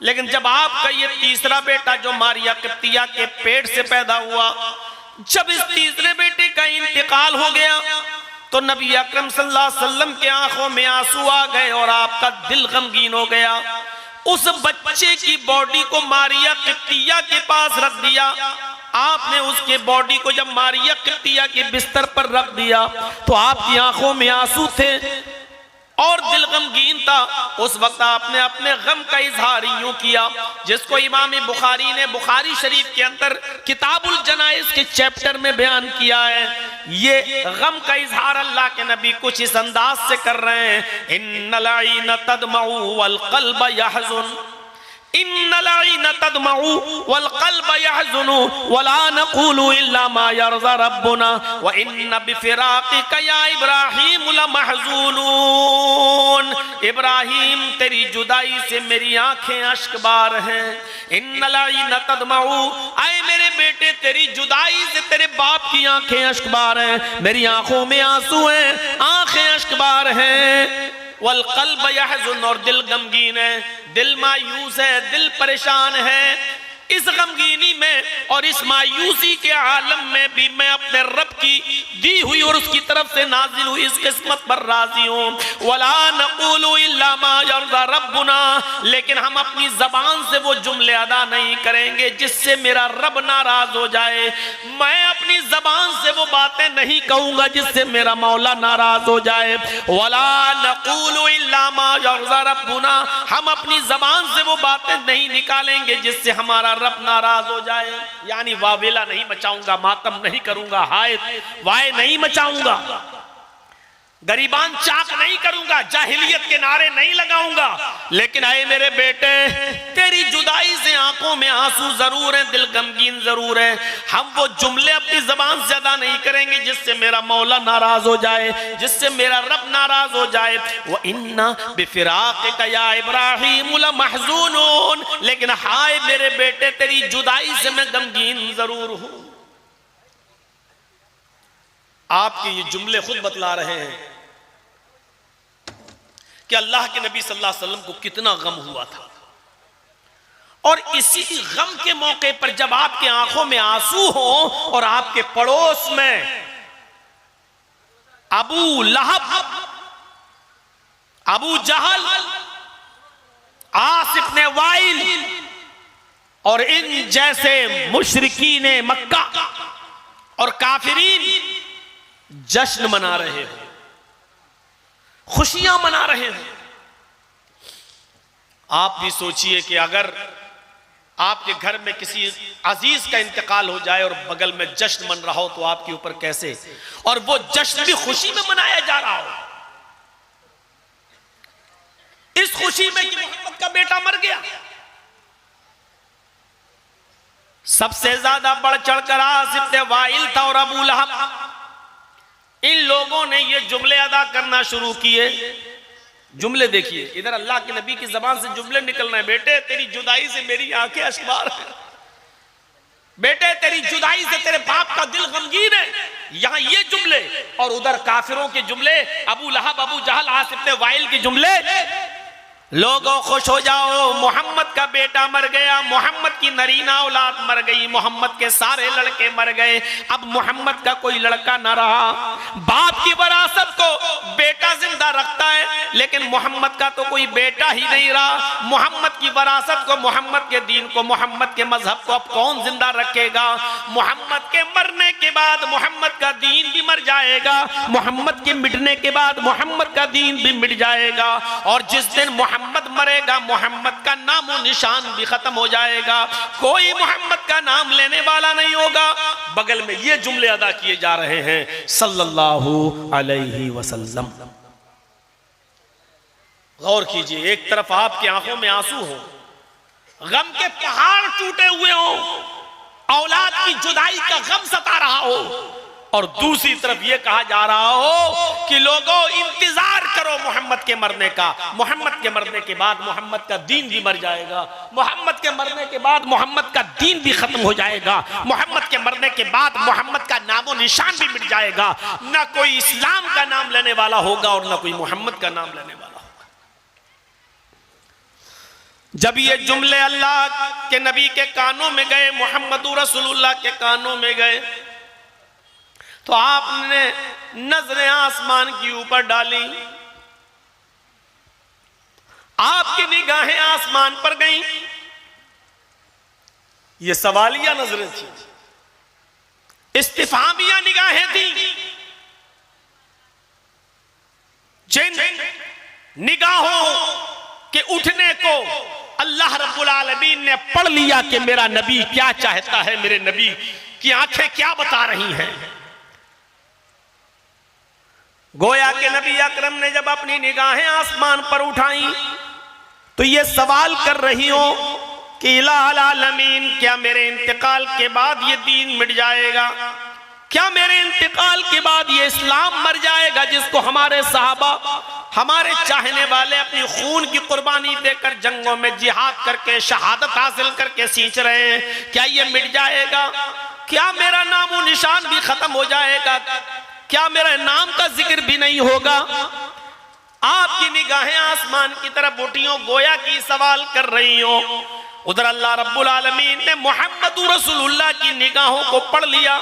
लेकिन जब आपका ये तीसरा बेटा जो मारिया किब्तिया के पेट से पैदा हुआ, जब इस तीसरे बेटे का इंतकाल हो गया तो नबी अकरम सल्लल्लाहु अलैहि वसल्लम के आंखों में आंसू आ गए और आपका दिल गमगीन हो गया। उस बच्चे की बॉडी को मारिया किब्तिया के पास रख दिया। आपने उसके बॉडी को जब मारिया किब्तिया के बिस्तर पर रख दिया तो आपकी आंखों में आंसू थे और दिल गमगीन था। उस वक्त आपने अपने गम का इजहार यूं किया जिसको इमाम बुखारी ने बुखारी शरीफ के अंदर किताबुल जनाइज के चैप्टर में बयान किया है। ये गम का इजहार अल्लाह के नबी कुछ इस अंदाज से कर रहे हैं, इन्नल ऐन तदमउ वल क़ल्ब यहज़ुन, इन्नल ऐन तदमउ वल क़ल्ब यहज़ुनु वला नक़ूलु इल्ला मा यरज़ा रब्बुना व इन्न बिफ़िराक़िका या इब्राहीम लमहज़ूनून। इब्राहिम तेरी जुदाई से मेरी आंखें अश्कबार हैं। इन्नल ऐन तदमउ, आए मेरे बेटे तेरी जुदाई से तेरे बाप की आंखें अश्कबार हैं, मेरी आंखों में आंसू हैं, आंखें अश्कबार हैं। वल क़ल्ब यहज़ुन, और दिल गमगीन है, दिल मायूस है, दिल परेशान है। इस गमगीनी में और इस मायूसी के आलम में भी मैं अपने रब की दी हुई और उसकी तरफ से नाजिल हुई इस किस्मत पर राजी हूँ। वला नक़ूलु इल्ला मा यर्ज़ा रब्बुना, लेकिन हम अपनी जबान से वो जुमले अदा नहीं करेंगे जिससे मेरा रब नाराज हो जाए। मैं अपनी जबान से वो बातें नहीं कहूँगा जिससे मेरा मौला नाराज हो जाए। वला नक़ूलु इल्ला मा यर्ज़ा रब्बुना, हम अपनी जबान से वो बातें नहीं निकालेंगे जिससे हमारा रब नाराज हो जाए। यानी वावेला नहीं मचाऊंगा, मातम नहीं करूंगा, हाय वाय नहीं मचाऊंगा, गरीबान चाक नहीं करूंगा, जाहिलियत के नारे नहीं लगाऊंगा। लेकिन आए मेरे बेटे, तेरी जुदाई से आंखों में आंसू जरूर है, दिल गमगीन जरूर है। हम वो जुमले अपनी जबान से अदा नहीं करेंगे जिससे मेरा मौला नाराज हो जाए, जिससे मेरा रब नाराज हो जाए। वो इन्ना बिफिराक़िका या इब्राहीम लमहज़ूनून, लेकिन हाय मेरे बेटे, तेरी जुदाई से मैं गमगीन जरूर हूं। आपके ये जुमले खुद बतला रहे हैं कि अल्लाह के नबी सल्लल्लाहु अलैहि वसल्लम को कितना गम हुआ था। और इसी गम के मौके पर जब आपके आंखों में आंसू हो और आपके पड़ोस में अबू लहब, अबू जहल, आस इब्न वाइल और इन जैसे मुशरिकीन मक्का और काफिरीन जश्न मना रहे हो, खुशियां मना रहे हैं। आप भी सोचिए कि अगर आपके घर में किसी अजीज का इंतकाल हो जाए और बगल में जश्न मन रहा हो तो आपके ऊपर कैसे, और वो जश्न भी खुशी में मनाया जा रहा हो, इस खुशी में कि मोहम्मद का बेटा मर गया। सबसे ज्यादा बढ़ चढ़कर आस इब्न वाइल था और अबू लहब, इन लोगों ने ये जुमले अदा करना शुरू किए। जुमले देखिए, इधर अल्लाह के नबी की जबान से जुमले निकल रहे हैं, बेटे तेरी जुदाई से मेरी आंखें अश्कबार हैं, बेटे तेरी जुदाई से तेरे बाप का दिल गमगीन है। यहां ये जुमले, और उधर काफिरों के जुमले, अबू लहब, अबू जहल, आस इब्न वाइल के जुमले। लोगों खुश हो जाओ, मोहम्मद का बेटा मर गया, मोहम्मद की नरीना औलाद मर गई, मोहम्मद के सारे लड़के मर गए, अब मोहम्मद का कोई लड़का ना रहा। बाप की वरासत को बेटा जिंदा रखता है, लेकिन मोहम्मद का तो कोई बेटा ही नहीं रहा। मोहम्मद की वरासत को, मोहम्मद के दीन को, मोहम्मद के मजहब को अब कौन जिंदा रखेगा? मोहम्मद के मरने के बाद मोहम्मद का दीन भी मर जाएगा, मोहम्मद के मिटने के बाद मोहम्मद का दीन भी मिट जाएगा। और जिस दिन मोहम्मद मरेगा, मोहम्मद का नामो निशान भी खत्म हो जाएगा, कोई मोहम्मद का नाम लेने वाला नहीं होगा। बगल में ये जुमले अदा किए जा रहे हैं सल्लल्लाहु अलैहि वसल्लम। गौर कीजिए, एक तरफ आपकी आंखों में आंसू हो, गम के पहाड़ टूटे हुए हो, औलाद की जुदाई का गम सता रहा हो, और दूसरी तरफ यह कहा जा रहा हो कि लोगों इंतजार करो मोहम्मद के मरने का, मोहम्मद के मरने के बाद मोहम्मद का दीन भी मर जाएगा, मोहम्मद के मरने के बाद मोहम्मद का दीन भी खत्म हो जाएगा, मोहम्मद के मरने के बाद मोहम्मद का नामो निशान भी मिट जाएगा। ना कोई इस्लाम का नाम लेने वाला होगा और ना कोई मोहम्मद का नाम लेने वाला होगा। जब ये जुमले अल्लाह के नबी के कानों में गए, मोहम्मद रसूलुल्लाह के कानों में गए, तो आपने नजरें आसमान की ऊपर डाली, आपकी निगाहें आसमान पर गईं। ये सवालिया नजरें थी, इस्तिफामिया निगाहें थी। जिन निगाहों के उठने को अल्लाह रब्बुल आलमीन ने पढ़ लिया कि मेरा नबी क्या चाहता है, मेरे नबी की आंखें क्या बता रही हैं। गोया के नबी अकरम ने जब अपनी निगाहें आसमान पर उठाई तो ये सवाल कर रही हो कि इलाहुल आलमीन, क्या मेरे इंतकाल के बाद ये दीन मिट जाएगा? क्या मेरे इंतकाल के बाद ये इस्लाम मर जाएगा जिसको हमारे सहाबा, हमारे चाहने वाले अपनी खून की कुर्बानी देकर जंगों में जिहाद करके शहादत हासिल करके सींच रहे हैं, क्या ये मिट जाएगा? क्या मेरा नामो निशान भी खत्म हो जाएगा? क्या मेरे नाम का जिक्र भी नहीं होगा? आपकी निगाहें आसमान की तरफ उठी हो, गोया की सवाल कर रही हो। उधर अल्लाह रब्बुल आलमीन ने मुहम्मदुर रसूलुल्लाह की निगाहों को पढ़ लिया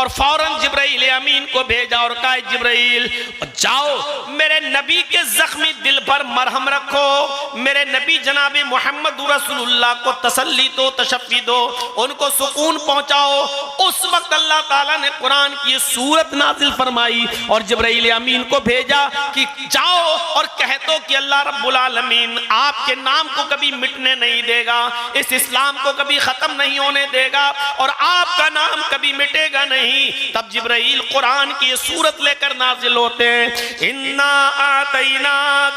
और फौरन जिब्राइल अमीन को भेजा और कहा, जिब्राइल जाओ मेरे नबी के जख्मी दिल पर मरहम रखो, मेरे नबी जनाब मोहम्मद रसूलुल्लाह को तसल्ली दो, तशफ़ी दो, उनको सुकून पहुंचाओ। उस वक्त अल्लाह ताला ने कुरान की सूरत नाजिल फरमाई और जिब्राइल अमीन को भेजा कि जाओ और कह दो कि अल्लाह रब्बुल आलमीन आपके नाम को कभी मिटने नहीं देगा, इस इस्लाम को कभी खत्म नहीं होने देगा और आपका नाम कभी मिटेगा नहीं। तब जिब्राइल कुरान की सूरत लेकर नाजिल होते हैं, इन्ना आतैना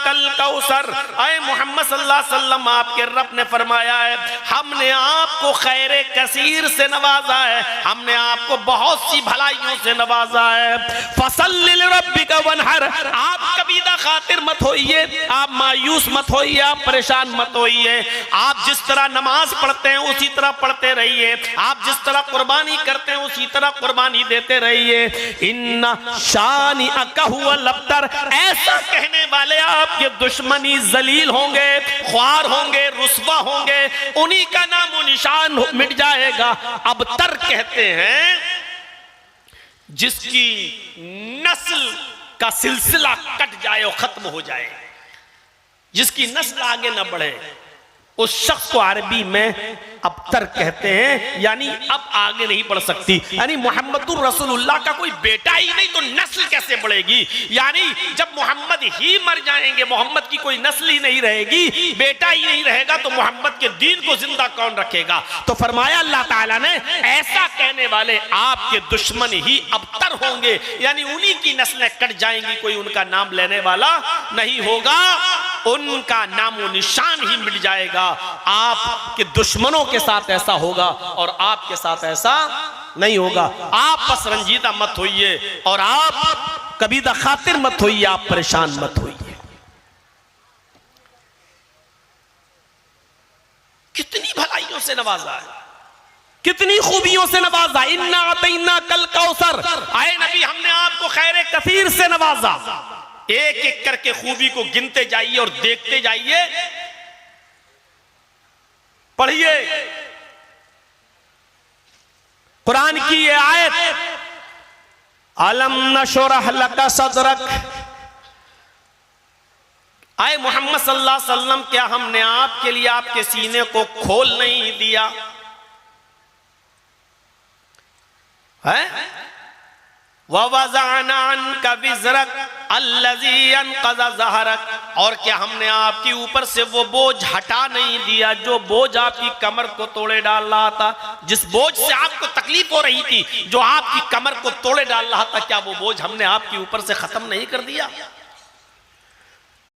कल कौसर। आए मोहम्मद सल्लल्लाहु अलैहि वसल्लम, आपके रब ने फरमाया है हमने आपको खैर कसीर से नवाजा है, हमने आपको बहुत सी भलाइयों से नवाजा है। फसल्लि लिरब्बिका वनहर, आप कबीदा खातिर मत होइए, आप मायूस मत होइए, आप परेशान मत होइए। आप जिस तरह नमाज पढ़ते हैं उसी तरह पढ़ते रहिए, आप जिस तरह कुर्बानी करते हैं उसी तरह कुर्बानी देते रहिए। इन्ना शानी अकहुल अब्तर, ऐसा कहने वाले आपके दुश्मनी जलील होंगे, ख्वार होंगे, रुस्वा होंगे, उन्हीं का नामो निशान मिट जाएगा। अबतर कहते हैं जिसकी नस्ल का सिलसिला कट जाए और खत्म हो जाए, जिसकी नस्ल आगे न बढ़े, उस शख्स को अरबी में अबतर कहते हैं, यानी अब आगे नहीं बढ़ सकती। यानी मोहम्मदुर रसूलुल्लाह का कोई बेटा ही नहीं तो नस्ल कैसे बढ़ेगी? यानी जब मोहम्मद ही मर जाएंगे, मोहम्मद की कोई नस्ल ही नहीं रहेगी, बेटा ही नहीं रहेगा, तो मोहम्मद के दीन को जिंदा कौन रखेगा? तो फरमाया अल्लाह ताला ने ऐसा कहने वाले आपके दुश्मन ही अबतर होंगे, यानी उन्हीं की नस्लें कट जाएंगी, कोई उनका नाम लेने वाला नहीं होगा, उनका नामो निशान ही मिट जाएगा। आपके दुश्मनों के साथ ऐसा होगा और आपके साथ ऐसा नहीं होगा। आप बस रंजीदा मत होइए और आप कबीदा खातिर मत होइए, आप परेशान मत होइए। कितनी भलाइयों से नवाजा है, कितनी खूबियों से नवाजा। इन्ना अतैना कल कौसर, आए नबी हमने आपको खैर कसीर से नवाजा। एक एक करके खूबी को गिनते जाइए और देखते जाइए, पढ़िए कुरान की ये आयत, अलम नशरह लका सदरक। आए मोहम्मद सल्लल्लाहु अलैहि वसल्लम, क्या हमने आपके लिए आपके सीने को खोल नहीं दिया है? ववज़अना अन्का विज़रक अल्लज़ी अनक़ज़ ज़हरक, और क्या हमने आपके ऊपर से वो बोझ हटा नहीं दिया जो बोझ आपकी कमर को तोड़े डाल रहा था? जिस बोझ से आपको तकलीफ हो रही थी, जो आपकी कमर को तोड़े डाल रहा था, क्या वो बोझ हमने आपके ऊपर से खत्म नहीं कर दिया?